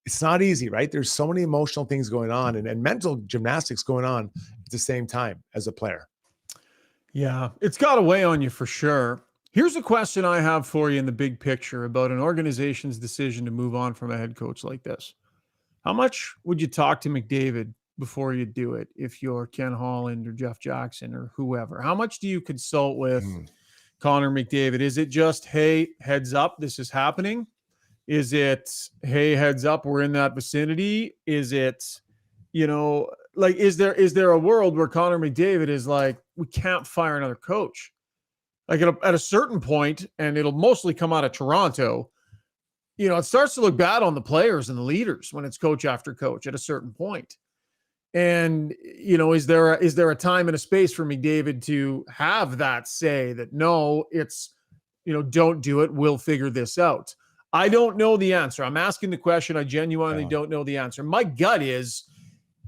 Speaker 4: it's not easy, right? There's so many emotional things going on and mental gymnastics going on at the same time as a player.
Speaker 1: Yeah, it's got to weigh on you for sure. Here's a question I have for you in the big picture about an organization's decision to move on from a head coach like this. How much would you talk to McDavid before you do it if you're Ken Holland or Jeff Jackson or whoever? How much do you consult with Connor McDavid? Is it just, hey, heads up, this is happening? Is it, hey, heads up, we're in that vicinity? Is it, is there a world where Connor McDavid is like, we can't fire another coach? Like at a certain point, and it'll mostly come out of Toronto, it starts to look bad on the players and the leaders when it's coach after coach at a certain point. And, is there a time and a space for McDavid to have that say that, no, it's, don't do it, we'll figure this out? I don't know the answer. I'm asking the question. I genuinely don't know the answer. My gut is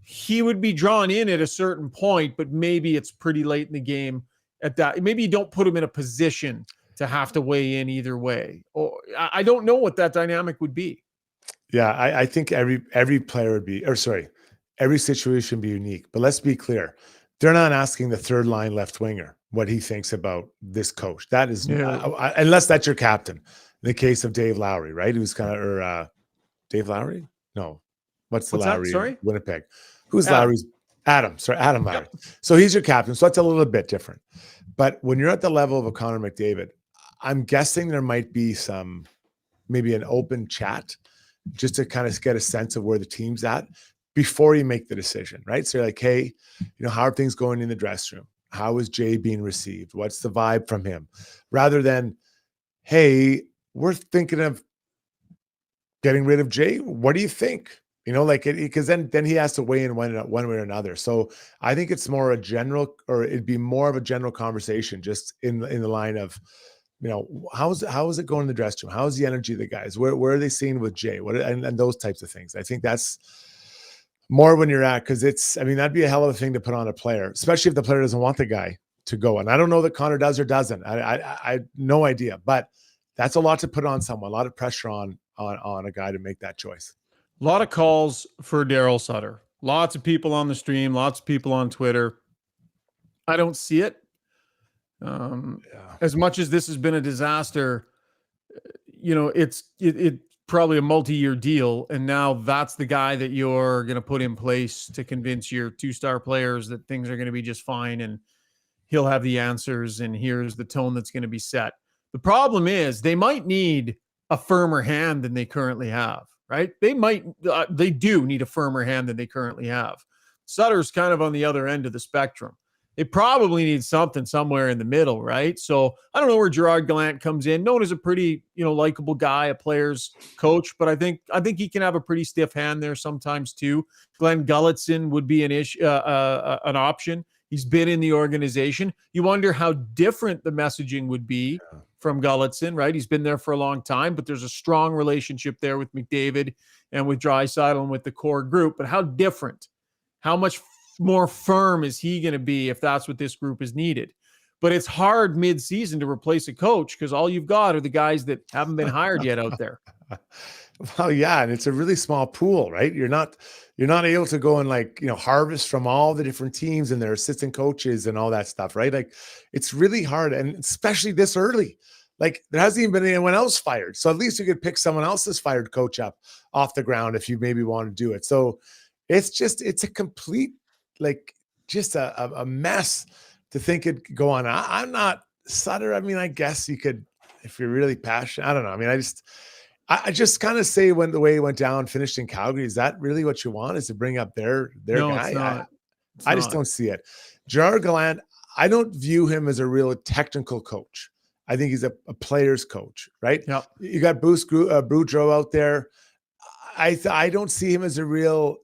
Speaker 1: he would be drawn in at a certain point, but maybe it's pretty late in the game at that. Maybe you don't put him in a position to have to weigh in either way. Or I don't know what that dynamic would be.
Speaker 4: Yeah, I think every player would be, every situation would be unique. But let's be clear. They're not asking the third line left winger what he thinks about this coach. That is, unless that's your captain. In the case of Dave Lowry, right? Who's kind of, or Dave Lowry? No. What's Lowry?
Speaker 1: That? Sorry?
Speaker 4: Winnipeg. Who's Lowry's? Adam Lowry. Yep. So he's your captain. So that's a little bit different. But when you're at the level of a Connor McDavid, I'm guessing there might be maybe an open chat just to kind of get a sense of where the team's at before you make the decision, right? So you're like, hey, how are things going in the dressing room? How is Jay being received? What's the vibe from him? Rather than, hey, we're thinking of getting rid of Jay. What do you think? Because then he has to weigh in one way or another. So I think it's more it'd be more of a general conversation, just in the line of, how is it going in the dressing room? How's the energy of the guys? Where are they seeing with Jay? And those types of things. I think that's more when you're at, because that'd be a hell of a thing to put on a player, especially if the player doesn't want the guy to go. And I don't know that Connor does or doesn't. I no idea, but that's a lot to put on someone, a lot of pressure on a guy to make that choice.
Speaker 1: A lot of calls for Daryl Sutter. Lots of people on the stream, lots of people on Twitter. I don't see it. As much as this has been a disaster, it's probably a multi-year deal. And now that's the guy that you're going to put in place to convince your 2-star players that things are going to be just fine and he'll have the answers and here's the tone that's going to be set. The problem is they might need a firmer hand than they currently have, right? They do need a firmer hand than they currently have. Sutter's kind of on the other end of the spectrum. They probably need something somewhere in the middle, right? So I don't know where Gerard Gallant comes in. Known as a pretty, likable guy, a player's coach, but I think he can have a pretty stiff hand there sometimes too. Glenn Gulletson would be an option. He's been in the organization. You wonder how different the messaging would be from Gulletson, right? He's been there for a long time, but there's a strong relationship there with McDavid and with Draisaitl and with the core group. But how different? How much more firm is he going to be if that's what this group is needed? But it's hard mid-season to replace a coach because all you've got are the guys that haven't been hired yet out there.
Speaker 4: Well, yeah, and it's a really small pool, right? You're not able to go and harvest from all the different teams and their assistant coaches and all that stuff, right? Like it's really hard, and especially this early. Like there hasn't even been anyone else fired, so at least you could pick someone else's fired coach up off the ground if you maybe want to do it. So it's a complete just a mess to think it could go on. I'm not Sutter. I mean, I guess you could if you're really passionate. I don't know. I mean, I just kind of say when the way he went down, finished in Calgary, is that really what you want? Is to bring up their
Speaker 1: No,
Speaker 4: guy?
Speaker 1: it's not.
Speaker 4: I just don't see it. Gerard Gallant, I don't view him as a real technical coach. I think he's a player's coach, right?
Speaker 1: Yep.
Speaker 4: You got Bruce Boudreau out there. I don't see him as a real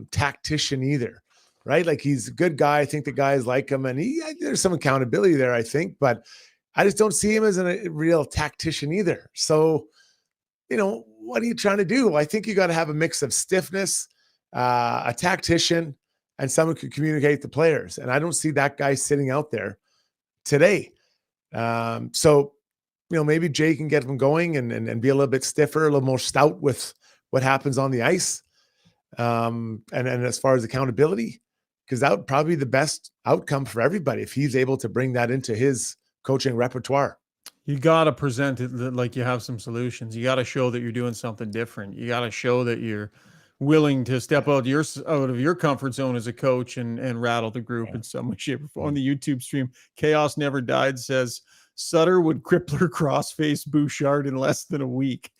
Speaker 4: tactician either, right? Like he's a good guy. I think the guys like him, and there's some accountability there, I think, but I just don't see him as a real tactician either. So, what are you trying to do? I think you got to have a mix of stiffness, a tactician, and someone who can communicate to players. And I don't see that guy sitting out there today. So, maybe Jay can get him going and be a little bit stiffer, a little more stout with what happens on the ice. And as far as accountability, because that would probably be the best outcome for everybody if he's able to bring that into his coaching repertoire.
Speaker 1: You got to present it like you have some solutions. You got to show that you're doing something different. You got to show that you're willing to step out of your comfort zone as a coach and rattle the group in some way, shape, or form. On the YouTube stream, Chaos Never Died says Sutter would crippler crossface Bouchard in less than a week.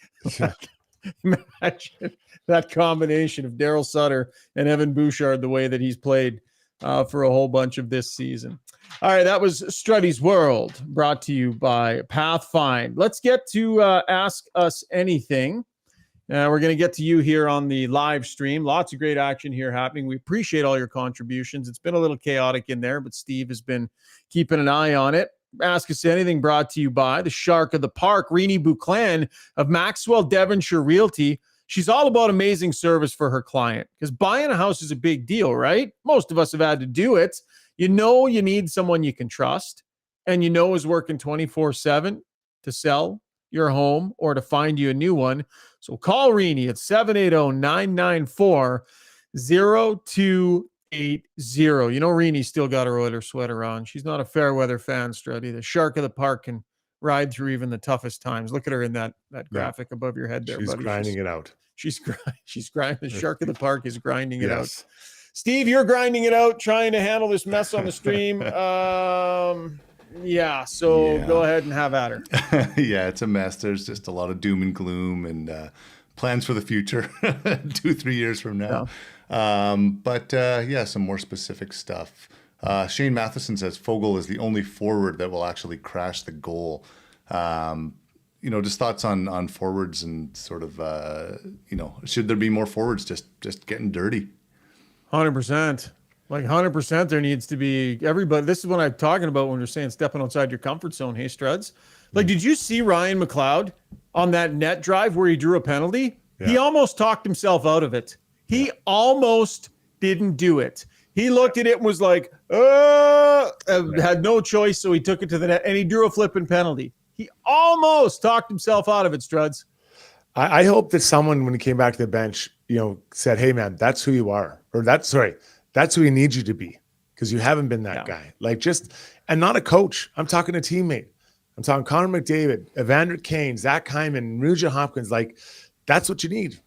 Speaker 1: Imagine that combination of Daryl Sutter and Evan Bouchard, the way that he's played for a whole bunch of this season. All right, that was Struddy's World, brought to you by Pathfind. Let's get to Ask Us Anything. We're going to get to you here on the live stream. Lots of great action here happening. We appreciate all your contributions. It's been a little chaotic in there, but Steve has been keeping an eye on it. Ask Us Anything brought to you by the Shark of the Park, Renee Buclan of Maxwell Devonshire Realty. She's all about amazing service for her client because buying a house is a big deal, right? Most of us have had to do it. You need someone you can trust and is working 24/7 to sell your home or to find you a new one. So call Renee at 780-994-0280. Renee's still got her Oilers sweater on. She's not a fair weather fan, Struddy. The Shark of the Park can ride through even the toughest times. Look at her in that graphic above your head there,
Speaker 4: She's
Speaker 1: buddy.
Speaker 4: grinding it out.
Speaker 1: She's grinding. The Shark of the Park is grinding it out. Steve, you're grinding it out, trying to handle this mess on the stream. Go ahead and have at her.
Speaker 10: Yeah, it's a mess. There's just a lot of doom and gloom and plans for the future 2-3 years from now. Some more specific stuff. Shane Matheson says Fogle is the only forward that will actually crash the goal. Just thoughts on forwards and sort of, should there be more forwards just getting dirty?
Speaker 1: 100%. Like 100%, there needs to be everybody. This is what I'm talking about when you're saying stepping outside your comfort zone. Hey, Struds. Like, did you see Ryan McLeod on that net drive where he drew a penalty? Yeah. He almost talked himself out of it. He almost didn't do it. He looked at it and was like, had no choice, so he took it to the net, and he drew a flipping penalty. He almost talked himself out of it, Struds.
Speaker 4: I hope that someone, when he came back to the bench, said, hey, man, that's who you are. Or that's who he needs you to be, because you haven't been that guy. And not a coach. I'm talking a teammate. I'm talking Connor McDavid, Evander Kane, Zach Hyman, Nugent Hopkins. That's what you need.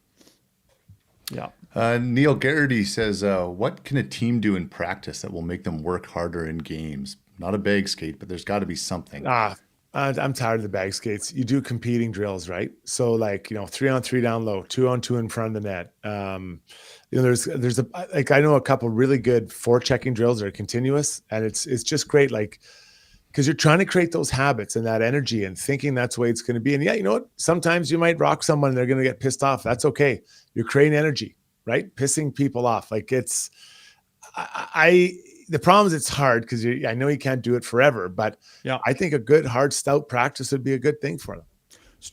Speaker 1: Yeah.
Speaker 10: Neil Garrity says, what can a team do in practice that will make them work harder in games? Not a bag skate, but there's got to be something.
Speaker 4: I'm tired of the bag skates. You do competing drills, right? So like, 3-on-3 down low, 2-on-2 in front of the net. There's I know a couple really good forechecking drills that are continuous, and it's just great. Like, because you're trying to create those habits and that energy and thinking that's the way it's going to be. And yeah, you know what? Sometimes you might rock someone and they're going to get pissed off. That's okay. You're creating energy, right? Pissing people off. Like the problem is it's hard because I know you can't do it forever, but
Speaker 1: yeah,
Speaker 4: I think a good hard stout practice would be a good thing for them.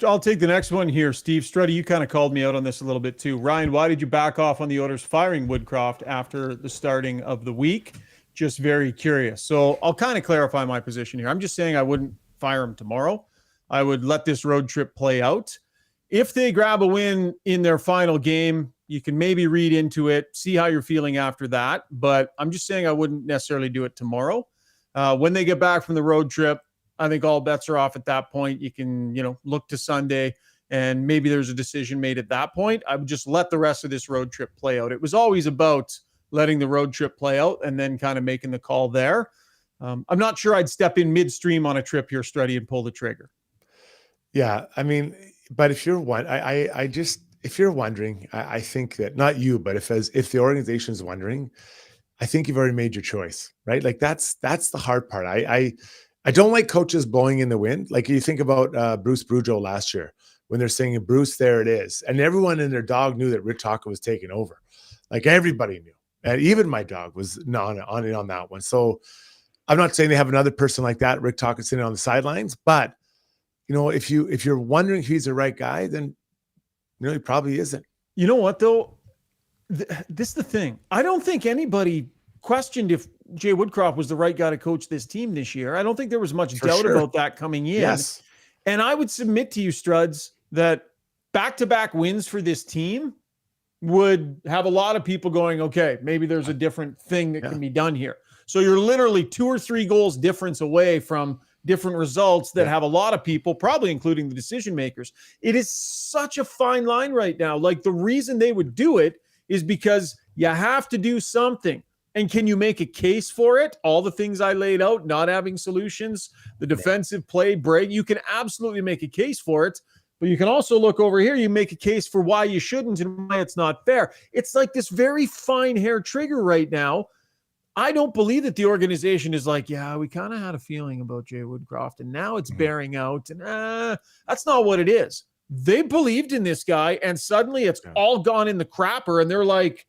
Speaker 1: I'll take the next one here. Steve Struddy, you kind of called me out on this a little bit too. Ryan, why did you back off on the Oilers firing Woodcroft after the starting of the week? Just very curious. So I'll kind of clarify my position here. I'm just saying I wouldn't fire him tomorrow. I would let this road trip play out. If they grab a win in their final game, you can maybe read into it, see how you're feeling after that. But I'm just saying I wouldn't necessarily do it tomorrow. When they get back from the road trip, I think all bets are off at that point. You can, look to Sunday and maybe there's a decision made at that point. I would just let the rest of this road trip play out. It was always about letting the road trip play out and then kind of making the call there. I'm not sure I'd step in midstream on a trip here, Struddy, and pull the trigger.
Speaker 4: Yeah, I mean, but if you're if you're wondering, I think that not you, but if the organization is wondering, I think you've already made your choice, right? Like that's the hard part. I don't like coaches blowing in the wind. Like you think about Bruce Boudreau last year when they're saying, Bruce, there it is. And everyone and their dog knew that Rick Talker was taking over. Like everybody knew. And even my dog was on that one. So I'm not saying they have another person like that, Rick Talker, sitting on the sidelines, but if you're wondering if he's the right guy, then he probably isn't.
Speaker 1: You know what though? This is the thing. I don't think anybody questioned if Jay Woodcroft was the right guy to coach this team this year. I don't think there was much doubt about that coming in.
Speaker 4: Yes.
Speaker 1: And I would submit to you, Struds, that back-to-back wins for this team would have a lot of people going, okay, maybe there's a different thing that can be done here. So you're literally 2 or 3 goals difference away from different results that have a lot of people, probably including the decision makers. It is such a fine line right now. Like the reason they would do it is because you have to do something. And can you make a case for it? All the things I laid out, not having solutions, the defensive play break, you can absolutely make a case for it. But you can also look over here, you make a case for why you shouldn't and why it's not fair. It's like this very fine hair trigger right now. I don't believe that the organization is like, yeah, we kind of had a feeling about Jay Woodcroft and now it's bearing out. And that's not what it is. They believed in this guy and suddenly it's all gone in the crapper. And they're like,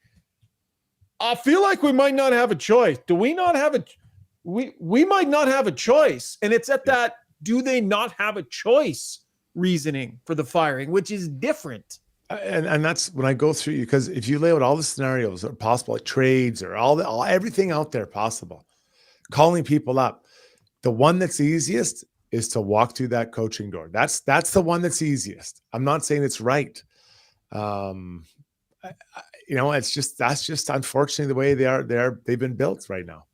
Speaker 1: I feel like we might not have a choice. Do we not have we might not have a choice. And it's at that, do they not have a choice reasoning for the firing, which is different.
Speaker 4: And that's when I go through, because if you lay out all the scenarios that are possible, like trades or everything out there possible, calling people up, the one that's easiest is to walk through that coaching door. That's the one that's easiest. I'm not saying it's right. That's just unfortunately the way they've been built right now.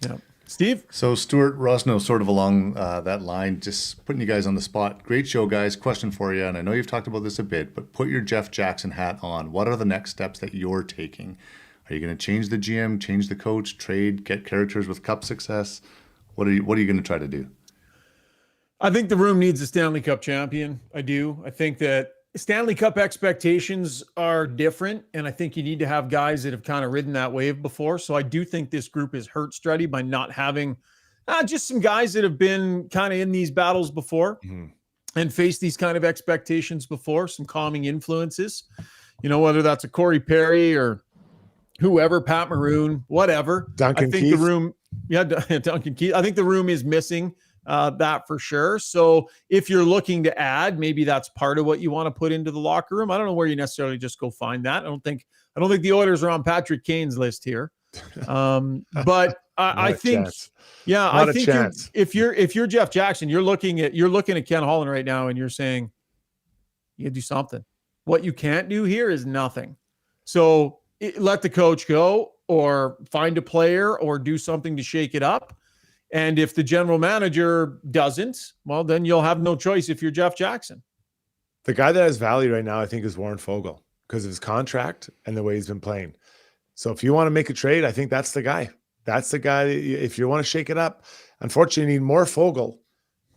Speaker 1: Yeah. Steve?
Speaker 10: So Stuart Rosno, sort of along that line, just putting you guys on the spot. Great show, guys. Question for you, and I know you've talked about this a bit, but put your Jeff Jackson hat on. What are the next steps that you're taking? Are you going to change the GM, change the coach, trade, get characters with Cup success? What are you going to try to do?
Speaker 1: I think the room needs a Stanley Cup champion. I do. I think that Stanley Cup expectations are different, and I think you need to have guys that have kind of ridden that wave before. So I do think this group is hurt, Struddy, by not having just some guys that have been kind of in these battles before and faced these kind of expectations before, some calming influences, whether that's a Corey Perry or whoever, Pat Maroon, whatever.
Speaker 4: Duncan Keith.
Speaker 1: Duncan Keith. I think the room is missing that for sure. So if you're looking to add, maybe that's part of what you want to put into the locker room. I don't know where you necessarily just go find that. I don't think the Oilers are on Patrick Kane's list here. But I think, I think if you're Jeff Jackson, you're looking at Ken Holland right now and you're saying, you do something. What you can't do here is nothing. So let the coach go or find a player or do something to shake it up. And if the general manager doesn't, well, then you'll have no choice if you're Jeff Jackson.
Speaker 4: The guy that has value right now, I think, is Warren Fogle because of his contract and the way he's been playing. So if you want to make a trade, I think that's the guy. That's the guy. If you want to shake it up, unfortunately, you need more Fogle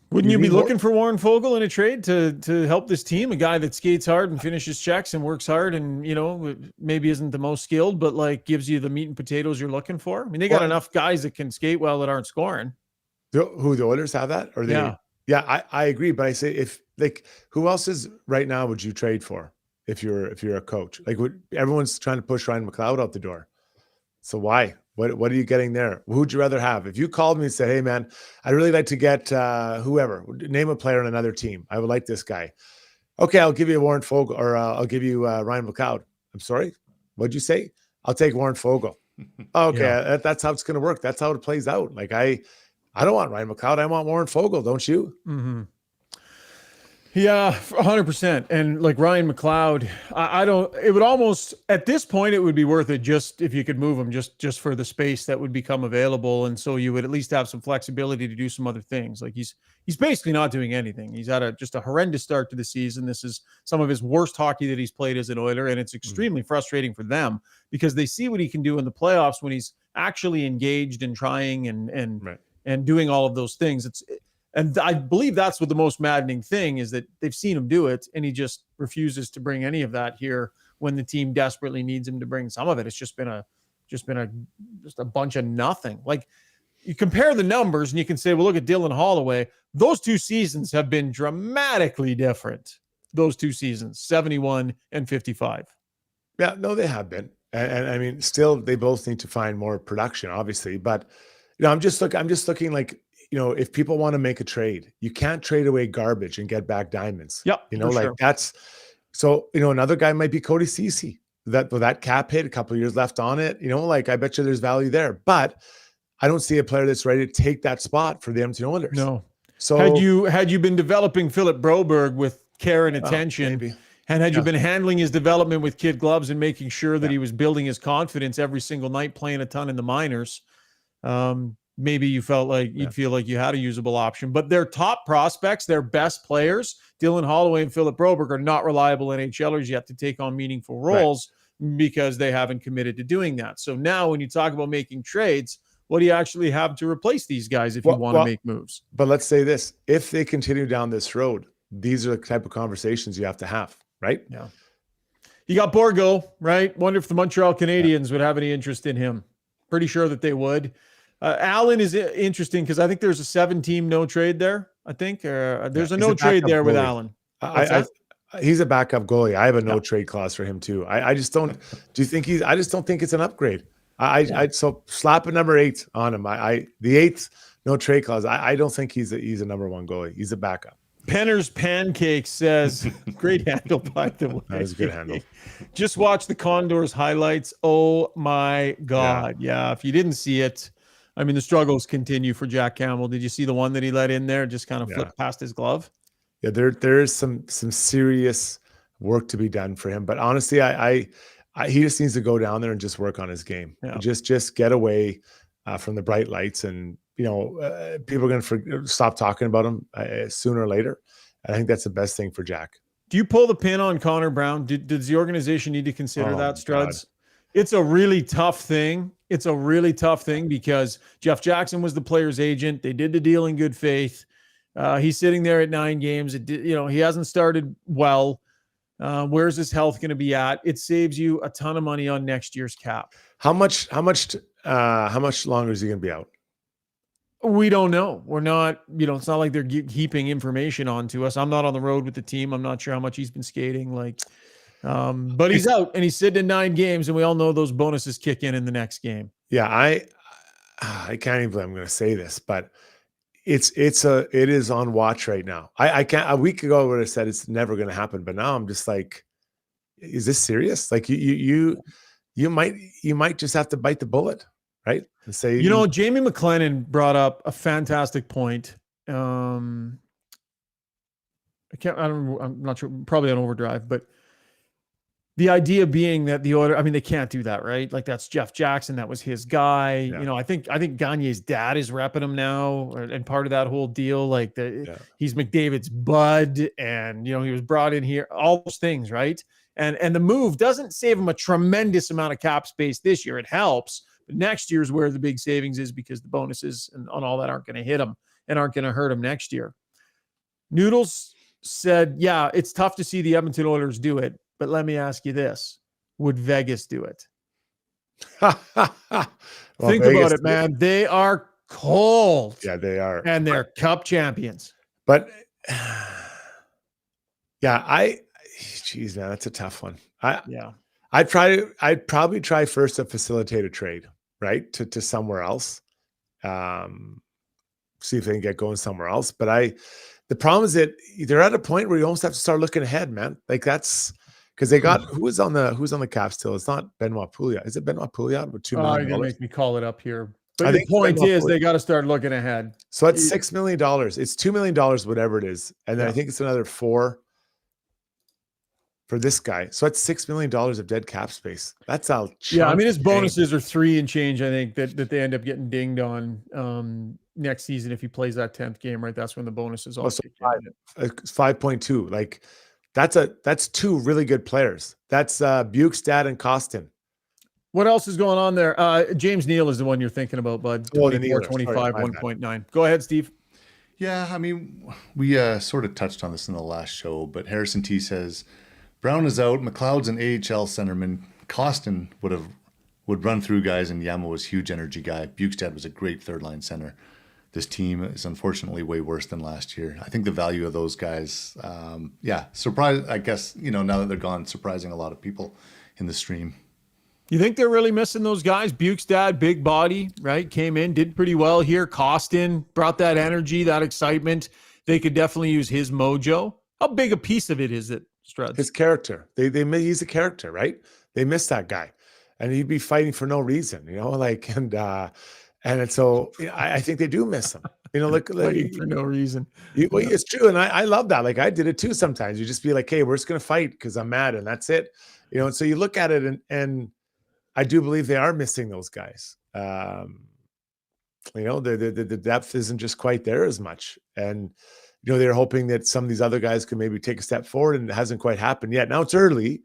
Speaker 1: Wouldn't you be looking for Warren Foegele in a trade to help this team? A guy that skates hard and finishes checks and works hard and, maybe isn't the most skilled, but like gives you the meat and potatoes you're looking for. I mean, they got enough guys that can skate well that aren't scoring.
Speaker 4: Who, the Oilers have that? Or they? Yeah, I agree. But I say, if like, who else is right now would you trade for if you're a coach? Like, everyone's trying to push Ryan McLeod out the door. So why? What are you getting there? Who'd you rather have? If you called me and said, "Hey man, I'd really like to get whoever, name a player on another team. I would like this guy." Okay, I'll give you Warren Foegele, or I'll give you Ryan McLeod. I'm sorry, what'd you say? I'll take Warren Foegele. Okay, that's how it's going to work. That's how it plays out. Like I don't want Ryan McLeod. I want Warren Foegele. Don't you?
Speaker 1: Mm-hmm. Yeah, 100%. And like Ryan McLeod, I don't, it would almost, at this point, it would be worth it just if you could move him just for the space that would become available. And so you would at least have some flexibility to do some other things. Like he's basically not doing anything. He's had just a horrendous start to the season. This is some of his worst hockey that he's played as an Oiler. And it's extremely frustrating for them because they see what he can do in the playoffs when he's actually engaged and trying and doing all of those things. And I believe that's what the most maddening thing is, that they've seen him do it, and he just refuses to bring any of that here when the team desperately needs him to bring some of it. It's just been a bunch of nothing. Like, you compare the numbers and you can say, well, look at Dylan Holloway. Those two seasons have been dramatically different. Those two seasons, 71 and 55.
Speaker 4: Yeah, no, they have been. And I mean, still, they both need to find more production, obviously. But, I'm just looking like, if people want to make a trade, you can't trade away garbage and get back diamonds.
Speaker 1: Yeah.
Speaker 4: That's so, another guy might be Cody Ceci. That with that cap hit, a couple of years left on it, I bet you there's value there. But I don't see a player that's ready to take that spot for the Edmonton Oilers.
Speaker 1: No.
Speaker 4: So
Speaker 1: had you been developing Philip Broberg with care and attention, and had you been handling his development with kid gloves and making sure that he was building his confidence every single night, playing a ton in the minors, maybe you felt like you'd feel like you had a usable option. But their top prospects, their best players, Dylan Holloway and Philip Broberg, are not reliable NHLers yet to take on meaningful roles because they haven't committed to doing that. So now when you talk about making trades, what do you actually have to replace these guys if you want to make moves?
Speaker 4: But let's say this. If they continue down this road, these are the type of conversations you have to have, right?
Speaker 1: Yeah. You got Borgo, right? Wonder if the Montreal Canadiens would have any interest in him. Pretty sure that they would. Allen is interesting because I think there's a 7-team no trade there. I think there's a no trade there with Allen.
Speaker 4: He's a backup goalie. I have a no trade clause for him too. I just don't. Do you think I just don't think it's an upgrade. So slap a number 8 on him. The 8th no trade clause. I don't think he's a number 1 goalie. He's a backup.
Speaker 1: Penner's Pancake says, great handle, by the way.
Speaker 4: That was a good handle.
Speaker 1: Just watch the Condors highlights. Oh my God. Yeah. If you didn't see it, I mean, the struggles continue for Jack Campbell. Did you see the one that he let in there? Just kind of flipped past his glove.
Speaker 4: Yeah, there is some serious work to be done for him. But honestly, he just needs to go down there and just work on his game. Yeah. Just get away from the bright lights, and people are going to stop talking about him sooner or later. I think that's the best thing for Jack.
Speaker 1: Do you pull the pin on Connor Brown? Does the organization need to consider that, Struds? God. It's a really tough thing. Because Jeff Jackson was the player's agent. They did the deal in good faith. He's sitting there at 9 games. He hasn't started well. Where's his health going to be at? It saves you a ton of money on next year's cap.
Speaker 4: How much longer is he going to be out?
Speaker 1: We don't know. We're not, it's not like they're heaping information onto us. I'm not on the road with the team. I'm not sure how much he's been skating. But he's out and he's sitting in 9 games, and we all know those bonuses kick in the next game.
Speaker 4: Yeah, I can't even believe I'm going to say this, but it is on watch right now. I can't. A week ago I would have said it's never going to happen, but now I'm just like, is this serious? Like you might just have to bite the bullet, right? And say,
Speaker 1: Jamie McLennan brought up a fantastic point. I'm not sure, probably on overdrive, but the idea being that the order, they can't do that, right? Like, that's Jeff Jackson. That was his guy. Yeah. I think Gagne's dad is repping him now, and part of that whole deal, he's McDavid's bud, and, he was brought in here, all those things, right? And the move doesn't save him a tremendous amount of cap space this year. It helps, but next year's where the big savings is, because the bonuses and all that aren't going to hit him and aren't going to hurt him next year. Noodles said, yeah, it's tough to see the Edmonton Oilers do it, but let me ask you this. Would Vegas do it? Think about it, man. They are cold.
Speaker 4: Yeah, they are.
Speaker 1: And they're cup champions.
Speaker 4: But yeah, geez, man, that's a tough one. I'd probably try first to facilitate a trade, right? To somewhere else. See if they can get going somewhere else. But the problem is that they're at a point where you almost have to start looking ahead, man. Like that's because they got who's on the cap still? It's not Benoit Pouliot. Is it Benoit Pouliot with $2 million?
Speaker 1: You're gonna make me call it up here. But the point is they got to start looking ahead.
Speaker 4: So it's $6 million. It's $2 million, whatever it is. And then I think it's another $4 million for this guy. So that's $6 million of dead cap space. That's a
Speaker 1: I mean, his bonuses are 3 and change. I think that they end up getting dinged on next season if he plays that 10th game, right? That's when the bonuses all kick in.
Speaker 4: 5.2. Like that's 2 really good players. That's Bukestad and Costin.
Speaker 1: What else is going on there? James Neal is the one you're thinking about, bud. 24, 25, 1.9. Go ahead, Steve.
Speaker 10: Yeah, I mean, we sort of touched on this in the last show, but Harrison T says Brown is out. McLeod's an AHL centerman. Costin would run through guys, and Yamo was a huge energy guy. Bukestad was a great third-line center. This team is unfortunately way worse than last year. I think the value of those guys, surprise. I guess, now that they're gone, surprising a lot of people in the stream.
Speaker 1: You think they're really missing those guys? Bukestad, big body, right? Came in, did pretty well here. Costin brought that energy, that excitement. They could definitely use his mojo. How big a piece of it is it, Struds?
Speaker 4: His character. He's a character, right? They miss that guy, and he'd be fighting for no reason, and so I think they do miss him. Look
Speaker 1: for no reason.
Speaker 4: It's true, and I love that. Like I did it too. Sometimes you just be like, "Hey, we're just gonna fight because I'm mad," and that's it. And so you look at it, and I do believe they are missing those guys. The depth isn't just quite there as much, and they're hoping that some of these other guys can maybe take a step forward, and it hasn't quite happened yet. Now it's early,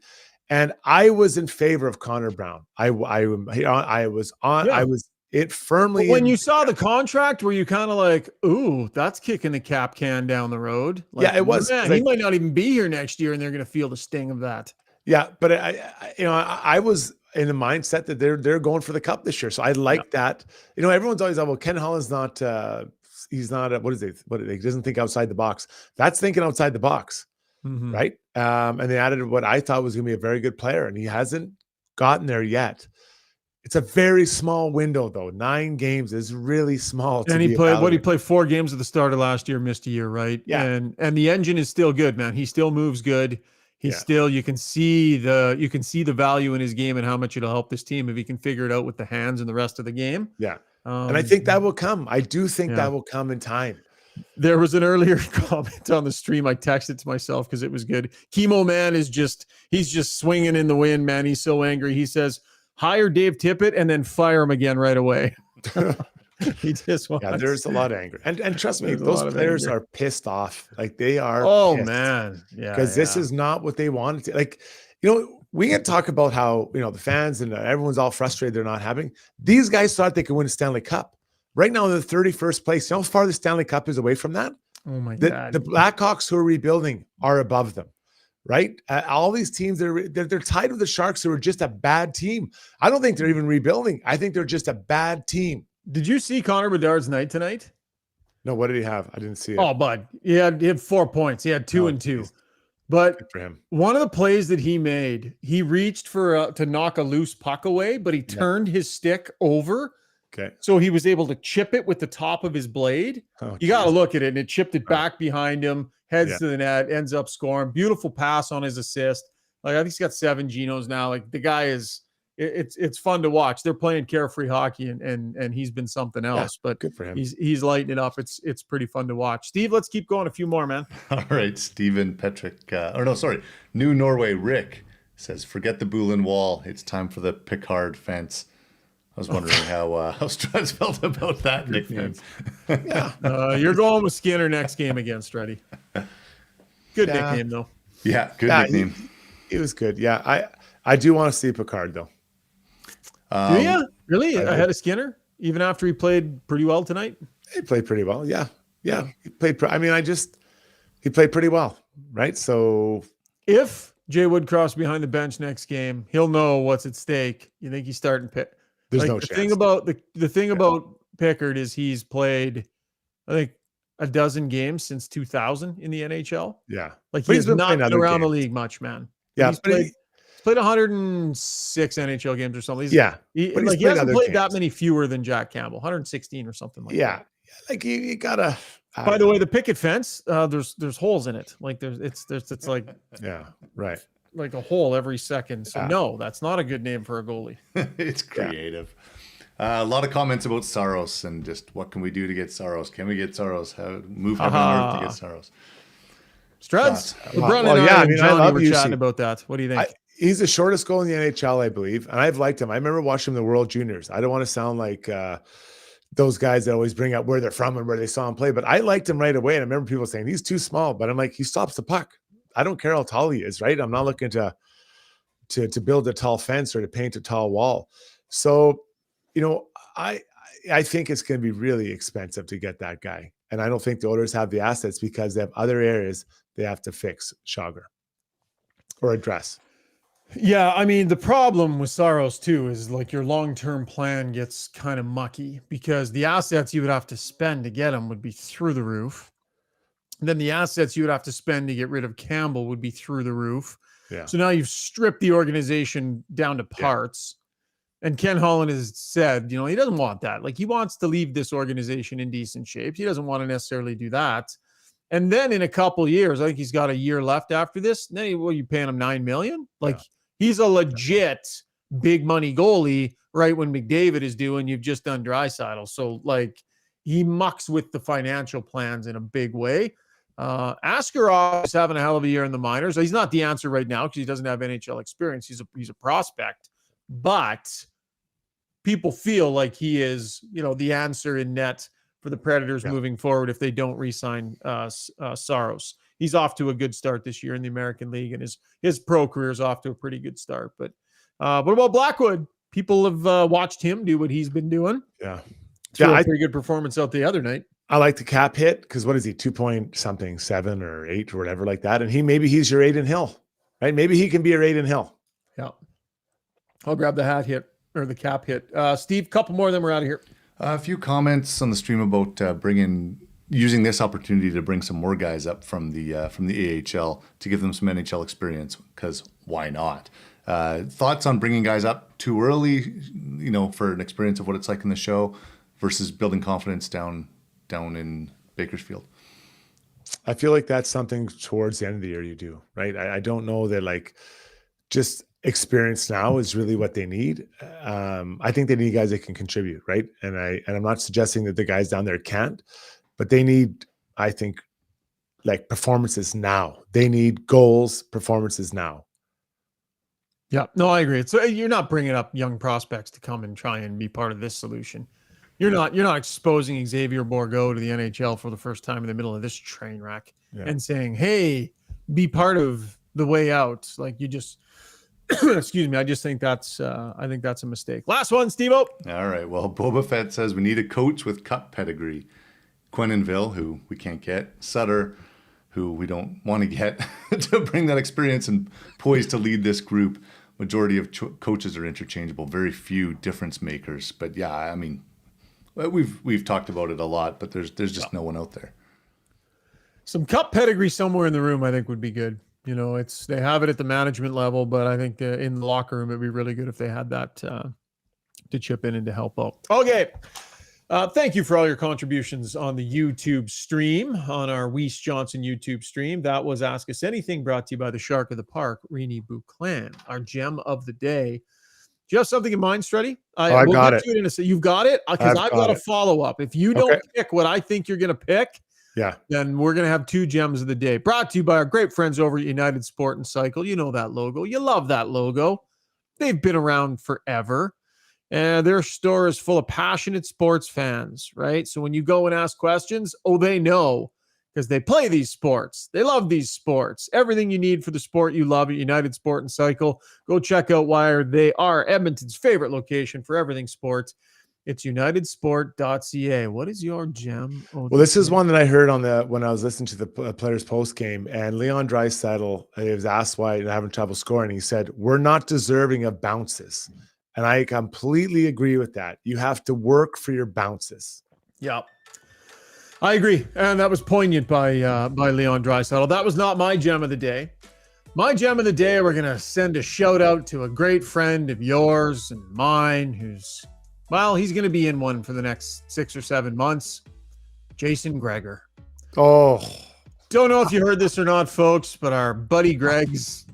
Speaker 4: and I was in favor of Connor Brown. I was it firmly.
Speaker 1: But when you saw the contract, were you kind of like, "Ooh, that's kicking the cap can down the road"? Like,
Speaker 4: yeah, it was.
Speaker 1: Man, he might not even be here next year, and they're going to feel the sting of that.
Speaker 4: Yeah, but I was in the mindset that they're going for the cup this year, so I like that. Everyone's always like, "Well, Ken Holland's not. He's not. What is it? He doesn't think outside the box." That's thinking outside the box, right? And they added what I thought was going to be a very good player, and he hasn't gotten there yet. It's a very small window, though. 9 games is really small.
Speaker 1: And he played 4 games at the start of last year, missed a year, right?
Speaker 4: Yeah.
Speaker 1: And the engine is still good, man. He still moves good. He's still, you can see the value in his game and how much it'll help this team if he can figure it out with the hands and the rest of the game.
Speaker 4: Yeah. And I think that will come. I do think that will come in time.
Speaker 1: There was an earlier comment on the stream. I texted to myself because it was good. Chemo Man he's just swinging in the wind, man. He's so angry. He says, hire Dave Tippett and then fire him again right away. He just wants.
Speaker 4: Yeah, there's a lot of anger. And trust me, those players are pissed off. Like they are.
Speaker 1: Oh,
Speaker 4: pissed.
Speaker 1: Man. Yeah.
Speaker 4: Because this is not what they wanted to. Like, we can talk about how, the fans and everyone's all frustrated they're not having. These guys thought they could win a Stanley Cup. Right now, they're 31st place. You know how far the Stanley Cup is away from that?
Speaker 1: Oh, my God.
Speaker 4: The Blackhawks who are rebuilding are above them. Right? All these teams, they're tied with the Sharks, who are just a bad team. I don't think they're even rebuilding. I think they're just a bad team.
Speaker 1: Did you see Connor Bedard's night tonight?
Speaker 4: No, what did he have? I didn't see it.
Speaker 1: Oh, bud. He had 4 points. He had 2 and 2. But
Speaker 4: good for him.
Speaker 1: One of the plays that he made, he reached to knock a loose puck away, but he turned his stick over.
Speaker 4: Okay.
Speaker 1: So he was able to chip it with the top of his blade.
Speaker 4: Oh,
Speaker 1: you got to look at it, and it chipped it back behind him, heads to the net, ends up scoring. Beautiful pass on his assist. Like, I think he's got 7 Genos now. Like, the guy is, it's fun to watch. They're playing carefree hockey, and he's been something else. But
Speaker 4: good for him.
Speaker 1: He's lighting it up. It's pretty fun to watch. Steve, let's keep going. A few more, man.
Speaker 10: All right, Steven Petrick. New Norway Rick says, forget the Bulin wall. It's time for the Picard fence. I was wondering how Struds felt about that nickname.
Speaker 1: You're going with Skinner next game again, Struddy. Good nickname, though.
Speaker 10: Yeah, good nickname.
Speaker 4: It was good. Yeah, I do want to see Picard, though.
Speaker 1: Do you? Really? Ahead of Skinner? Even after he played pretty well tonight?
Speaker 4: He played pretty well, yeah. Yeah, he played. he played pretty well, right? So
Speaker 1: if Jay Woodcroft's behind the bench next game, he'll know what's at stake. You think he's starting pick?
Speaker 4: there's
Speaker 1: Like
Speaker 4: no
Speaker 1: the
Speaker 4: chance.
Speaker 1: thing about the thing about Pickard is he's played, I think, a dozen games since 2000 in the NHL.
Speaker 4: Yeah.
Speaker 1: Like
Speaker 4: But
Speaker 1: he
Speaker 4: he's
Speaker 1: has
Speaker 4: been
Speaker 1: not
Speaker 4: playing
Speaker 1: been
Speaker 4: other
Speaker 1: around the
Speaker 4: games.
Speaker 1: league much, man.
Speaker 4: Yeah,
Speaker 1: He's
Speaker 4: but
Speaker 1: played 106 NHL games or something.
Speaker 4: Yeah,
Speaker 1: he
Speaker 4: but he's
Speaker 1: hasn't
Speaker 4: played other
Speaker 1: played that
Speaker 4: games.
Speaker 1: many fewer than Jack Campbell, 116 or something like
Speaker 4: yeah.
Speaker 1: that.
Speaker 4: Like you gotta.
Speaker 1: By the way, the picket fence, there's holes in it. Like it's like
Speaker 4: yeah, right.
Speaker 1: like a hole every second. So
Speaker 4: Yeah.
Speaker 1: no, that's not a good name for a goalie.
Speaker 10: It's creative. A lot of comments about Saros and just what can we do to get Saros? Can we get Saros? Move heaven and earth to get Saros.
Speaker 1: Struds,
Speaker 10: Well,
Speaker 1: LeBron
Speaker 4: well,
Speaker 1: and
Speaker 4: yeah,
Speaker 1: I
Speaker 4: I
Speaker 1: and
Speaker 4: mean, I
Speaker 1: Johnny
Speaker 4: love
Speaker 1: were
Speaker 4: UC.
Speaker 1: chatting about that. What do you think?
Speaker 4: He's the shortest goal in the NHL, I believe, and I've liked him. I remember watching him in the World Juniors. I don't want to sound like those guys that always bring up where they're from and where they saw him play, but I liked him right away. And I remember people saying he's too small, but I'm like, he stops the puck. I don't care how tall he is, right? I'm not looking to build a tall fence or to paint a tall wall. So, I think it's going to be really expensive to get that guy. And I don't think the Oilers have the assets because they have other areas they have to fix, Schauger, or address.
Speaker 1: Yeah, I mean, the problem with Saros too is like your long-term plan gets kind of mucky because the assets you would have to spend to get him would be through the roof. And then the assets you would have to spend to get rid of Campbell would be through the roof.
Speaker 4: Yeah.
Speaker 1: So now you've stripped the organization down to parts. And Ken Holland has said, he doesn't want that. Like he wants to leave this organization in decent shape. He doesn't want to necessarily do that. And then in a couple years, I think he's got a year left after this. And then you paying him $9 million? Like he's a legit big money goalie, right? When McDavid is doing, you've just done Draisaitl. So like he mucks with the financial plans in a big way. Askarov is having a hell of a year in the minors. He's not the answer right now because he doesn't have NHL experience. He's a prospect, but people feel like he is, the answer in net for the Predators moving forward if they don't re-sign Saros. He's off to a good start this year in the American League, and his pro career is off to a pretty good start. But what about Blackwood? People have watched him do what he's been doing.
Speaker 4: Yeah.
Speaker 1: Pretty good performance out the other night.
Speaker 4: I like the cap hit because what is he, 2.7 or 8 or whatever like that. And he's your Aiden Hill, right? Maybe he can be your Aiden Hill.
Speaker 1: Yeah. I'll grab the hat hit or the cap hit. Steve, couple more, then we're out of here.
Speaker 10: A few comments on the stream about using this opportunity to bring some more guys up from the AHL to give them some NHL experience, because why not? Thoughts on bringing guys up too early, for an experience of what it's like in the show versus building confidence down in Bakersfield?
Speaker 4: I feel like that's something towards the end of the year you do, right? I don't know that just experience now is really what they need. I think they need guys that can contribute, right? And I'm not suggesting that the guys down there can't, but they need, I think, performances now. They need goals, performances now.
Speaker 1: Yeah, no, I agree. So you're not bringing up young prospects to come and try and be part of this solution. You're not exposing Xavier Bourgault to the NHL for the first time in the middle of this train wreck and saying, "Hey, be part of the way out." Like you just, excuse me. I just think that's a mistake. Last one, Steve-O.
Speaker 10: All right. Well, Boba Fett says we need a coach with cup pedigree. Quennenville, who we can't get. Sutter, who we don't want to get to bring that experience and poised to lead this group. Majority of coaches are interchangeable. Very few difference makers. But yeah, I mean, we've talked about it a lot, but there's just no one out there.
Speaker 1: Some cup pedigree somewhere in the room, I think, would be good. They have it at the management level, but I think in the locker room, it'd be really good if they had that to chip in and to help out. Okay. Thank you for all your contributions on the YouTube stream, on our Weiss Johnson YouTube stream. That was Ask Us Anything, brought to you by the Shark of the Park, Rini Bouclan, our gem of the day. Do you have something in mind, Struddy?
Speaker 4: I got it.
Speaker 1: You've got it? Because I've got a follow-up. If you don't pick what I think you're going to pick, then we're going to have two gems of the day. Brought to you by our great friends over at United Sport and Cycle. You know that logo. You love that logo. They've been around forever. And their store is full of passionate sports fans, right? So when you go and ask questions, they know because they play these sports. They love these sports. Everything you need for the sport you love at United Sport and Cycle. Go check out why they are Edmonton's favorite location for everything sports. It's unitedsport.ca. What is your gem?
Speaker 4: Well, this is one that I heard when I was listening to the players post game, and Leon Draisaitl was asked why they're having trouble scoring. He said, "We're not deserving of bounces," and I completely agree with that. You have to work for your bounces.
Speaker 1: Yeah, I agree, and that was poignant by Leon Draisaitl. That was not my gem of the day. My gem of the day, we're gonna send a shout out to a great friend of yours and mine, who's he's going to be in one for the next 6 or 7 months. Jason Greger.
Speaker 4: Oh,
Speaker 1: don't know if you heard this or not, folks, but our buddy Greg's,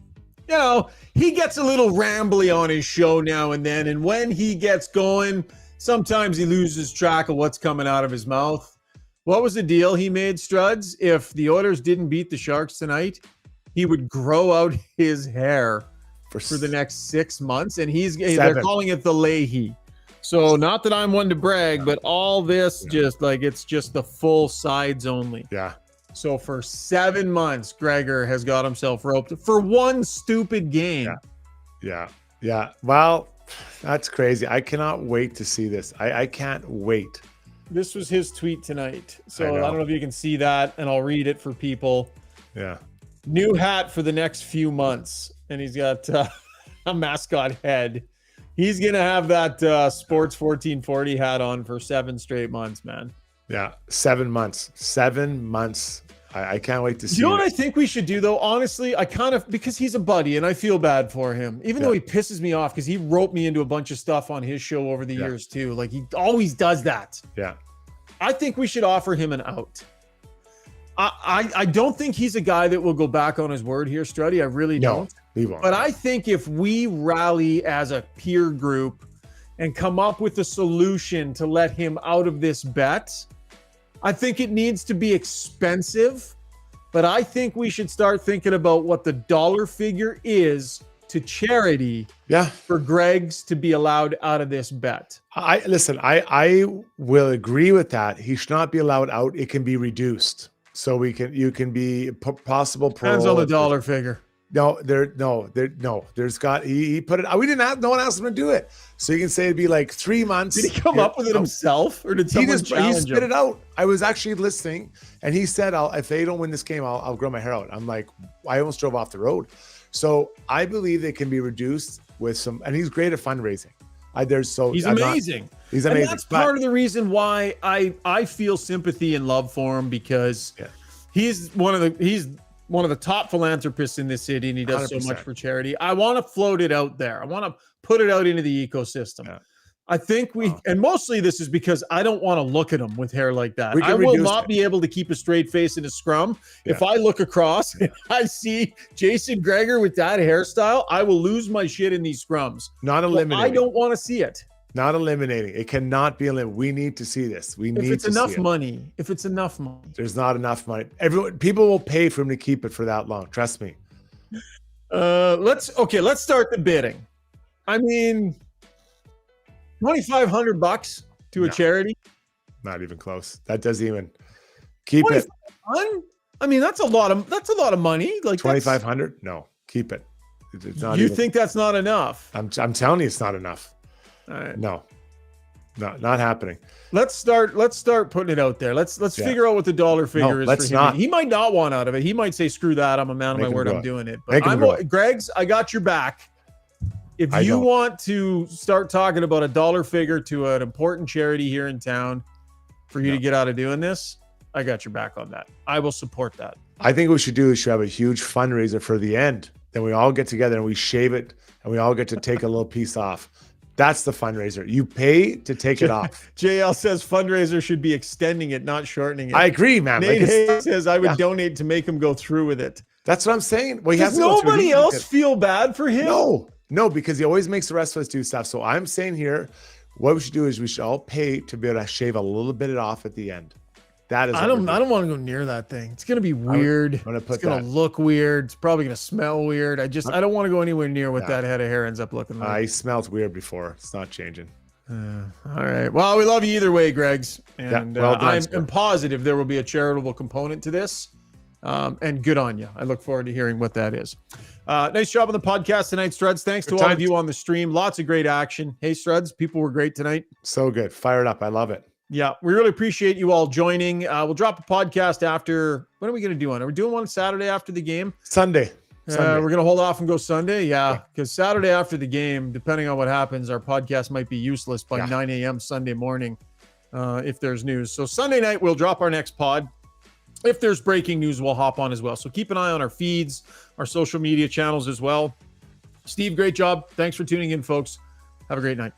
Speaker 1: he gets a little rambly on his show now and then. And when he gets going, sometimes he loses track of what's coming out of his mouth. What was the deal he made, Struds? If the Oilers didn't beat the Sharks tonight, he would grow out his hair for the next 6 months. And they're calling it the Leahy. So not that I'm one to brag, but all this it's just the full sides only.
Speaker 4: Yeah.
Speaker 1: So for 7 months, Greger has got himself roped for one stupid game.
Speaker 4: Yeah. Well, that's crazy. I cannot wait to see this. I can't wait.
Speaker 1: This was his tweet tonight. So I don't know if you can see that, and I'll read it for people.
Speaker 4: Yeah.
Speaker 1: New hat for the next few months. And he's got a mascot head. He's going to have that Sports 1440 hat on for 7 straight months, man.
Speaker 4: Yeah, 7 months. 7 months. I can't wait to see.
Speaker 1: You know what I think we should do, though? Honestly, because he's a buddy and I feel bad for him, even though he pisses me off because he roped me into a bunch of stuff on his show over the years, too. Like, he always does that.
Speaker 4: Yeah.
Speaker 1: I think we should offer him an out. I don't think he's a guy that will go back on his word here, Struddy. I really don't.
Speaker 4: He won't.
Speaker 1: But I think if we rally as a peer group and come up with a solution to let him out of this bet, I think it needs to be expensive. But I think we should start thinking about what the dollar figure is to charity for Greg's to be allowed out of this bet.
Speaker 4: I will agree with that. He should not be allowed out. It can be reduced. So you can be possible parole.
Speaker 1: Depends on the dollar figure.
Speaker 4: There's got, he put it, no one asked him to do it. So you can say it'd be like 3 months.
Speaker 1: Did he come up with it himself, or did someone challenge him?
Speaker 4: He spit it out. I was actually listening, and he said, if they don't win this game, I'll grow my hair out. I'm like, I almost drove off the road. So I believe they can be reduced with some, and he's great at fundraising.
Speaker 1: He's amazing.
Speaker 4: He's amazing.
Speaker 1: And that's part of the reason why I feel sympathy and love for him, because he's one of the top philanthropists in this city, and he does 100%. So much for charity. I want to float it out there. I want to put it out into the ecosystem. Yeah. I think and mostly this is because I don't want to look at him with hair like that. I will not be able to keep a straight face in a scrum. Yeah. If I look across and I see Jason Greger with that hairstyle, I will lose my shit in these scrums.
Speaker 4: Not eliminating.
Speaker 1: I don't want to see it.
Speaker 4: Not eliminating. It cannot be eliminated. We need to see this. If it's enough money. There's not enough money. People will pay for him to keep it for that long. Trust me.
Speaker 1: Let's start the bidding. I mean, $2,500 to a charity.
Speaker 4: Not even close. That doesn't even keep it.
Speaker 1: I mean, that's a lot of money. Like
Speaker 4: $2,500? No, keep it. It's not.
Speaker 1: You think that's not enough?
Speaker 4: I'm telling you, it's not enough. All right. No, not happening.
Speaker 1: Let's start putting it out there. Let's figure out what the dollar figure is for him. He might not want out of it. He might say, screw that. I'm a man of my word. I'm doing it. But Greg's, I got your back. If you want to start talking about a dollar figure to an important charity here in town for you to get out of doing this, I got your back on that. I will support that.
Speaker 4: I think what we should do is have a huge fundraiser for the end. Then we all get together and we shave it, and we all get to take a little piece off. That's the fundraiser. You pay to take it off.
Speaker 1: JL says fundraiser should be extending it, not shortening it.
Speaker 4: I agree, man.
Speaker 1: Nate Hayes says I would donate to make him go through with it.
Speaker 4: That's what I'm saying. Well,
Speaker 1: does nobody else feel bad for him?
Speaker 4: No, because he always makes the rest of us do stuff. So I'm saying here, what we should do is we should all pay to be able to shave a little bit off at the end. That is.
Speaker 1: I don't want to go near that thing. It's gonna be weird. It's gonna look weird. It's probably gonna smell weird. I don't want to go anywhere near what that head of hair ends up looking like.
Speaker 4: He smelled weird before. It's not changing.
Speaker 1: All right. Well, we love you either way, Greg's. And I'm positive there will be a charitable component to this. And good on you. I look forward to hearing what that is. Nice job on the podcast tonight, Struds. Thanks to all of you on the stream. Lots of great action. Hey, Struds, people were great tonight.
Speaker 4: So good. Fired up. I love it.
Speaker 1: Yeah, we really appreciate you all joining. We'll drop a podcast after. When are we going to do one? Are we doing one Saturday after the game?
Speaker 4: Sunday.
Speaker 1: We're going to hold off and go Sunday. Yeah, because Saturday after the game, depending on what happens, our podcast might be useless by 9 a.m. Sunday morning if there's news. So Sunday night, we'll drop our next pod. If there's breaking news, we'll hop on as well. So keep an eye on our feeds, our social media channels as well. Steve, great job. Thanks for tuning in, folks. Have a great night.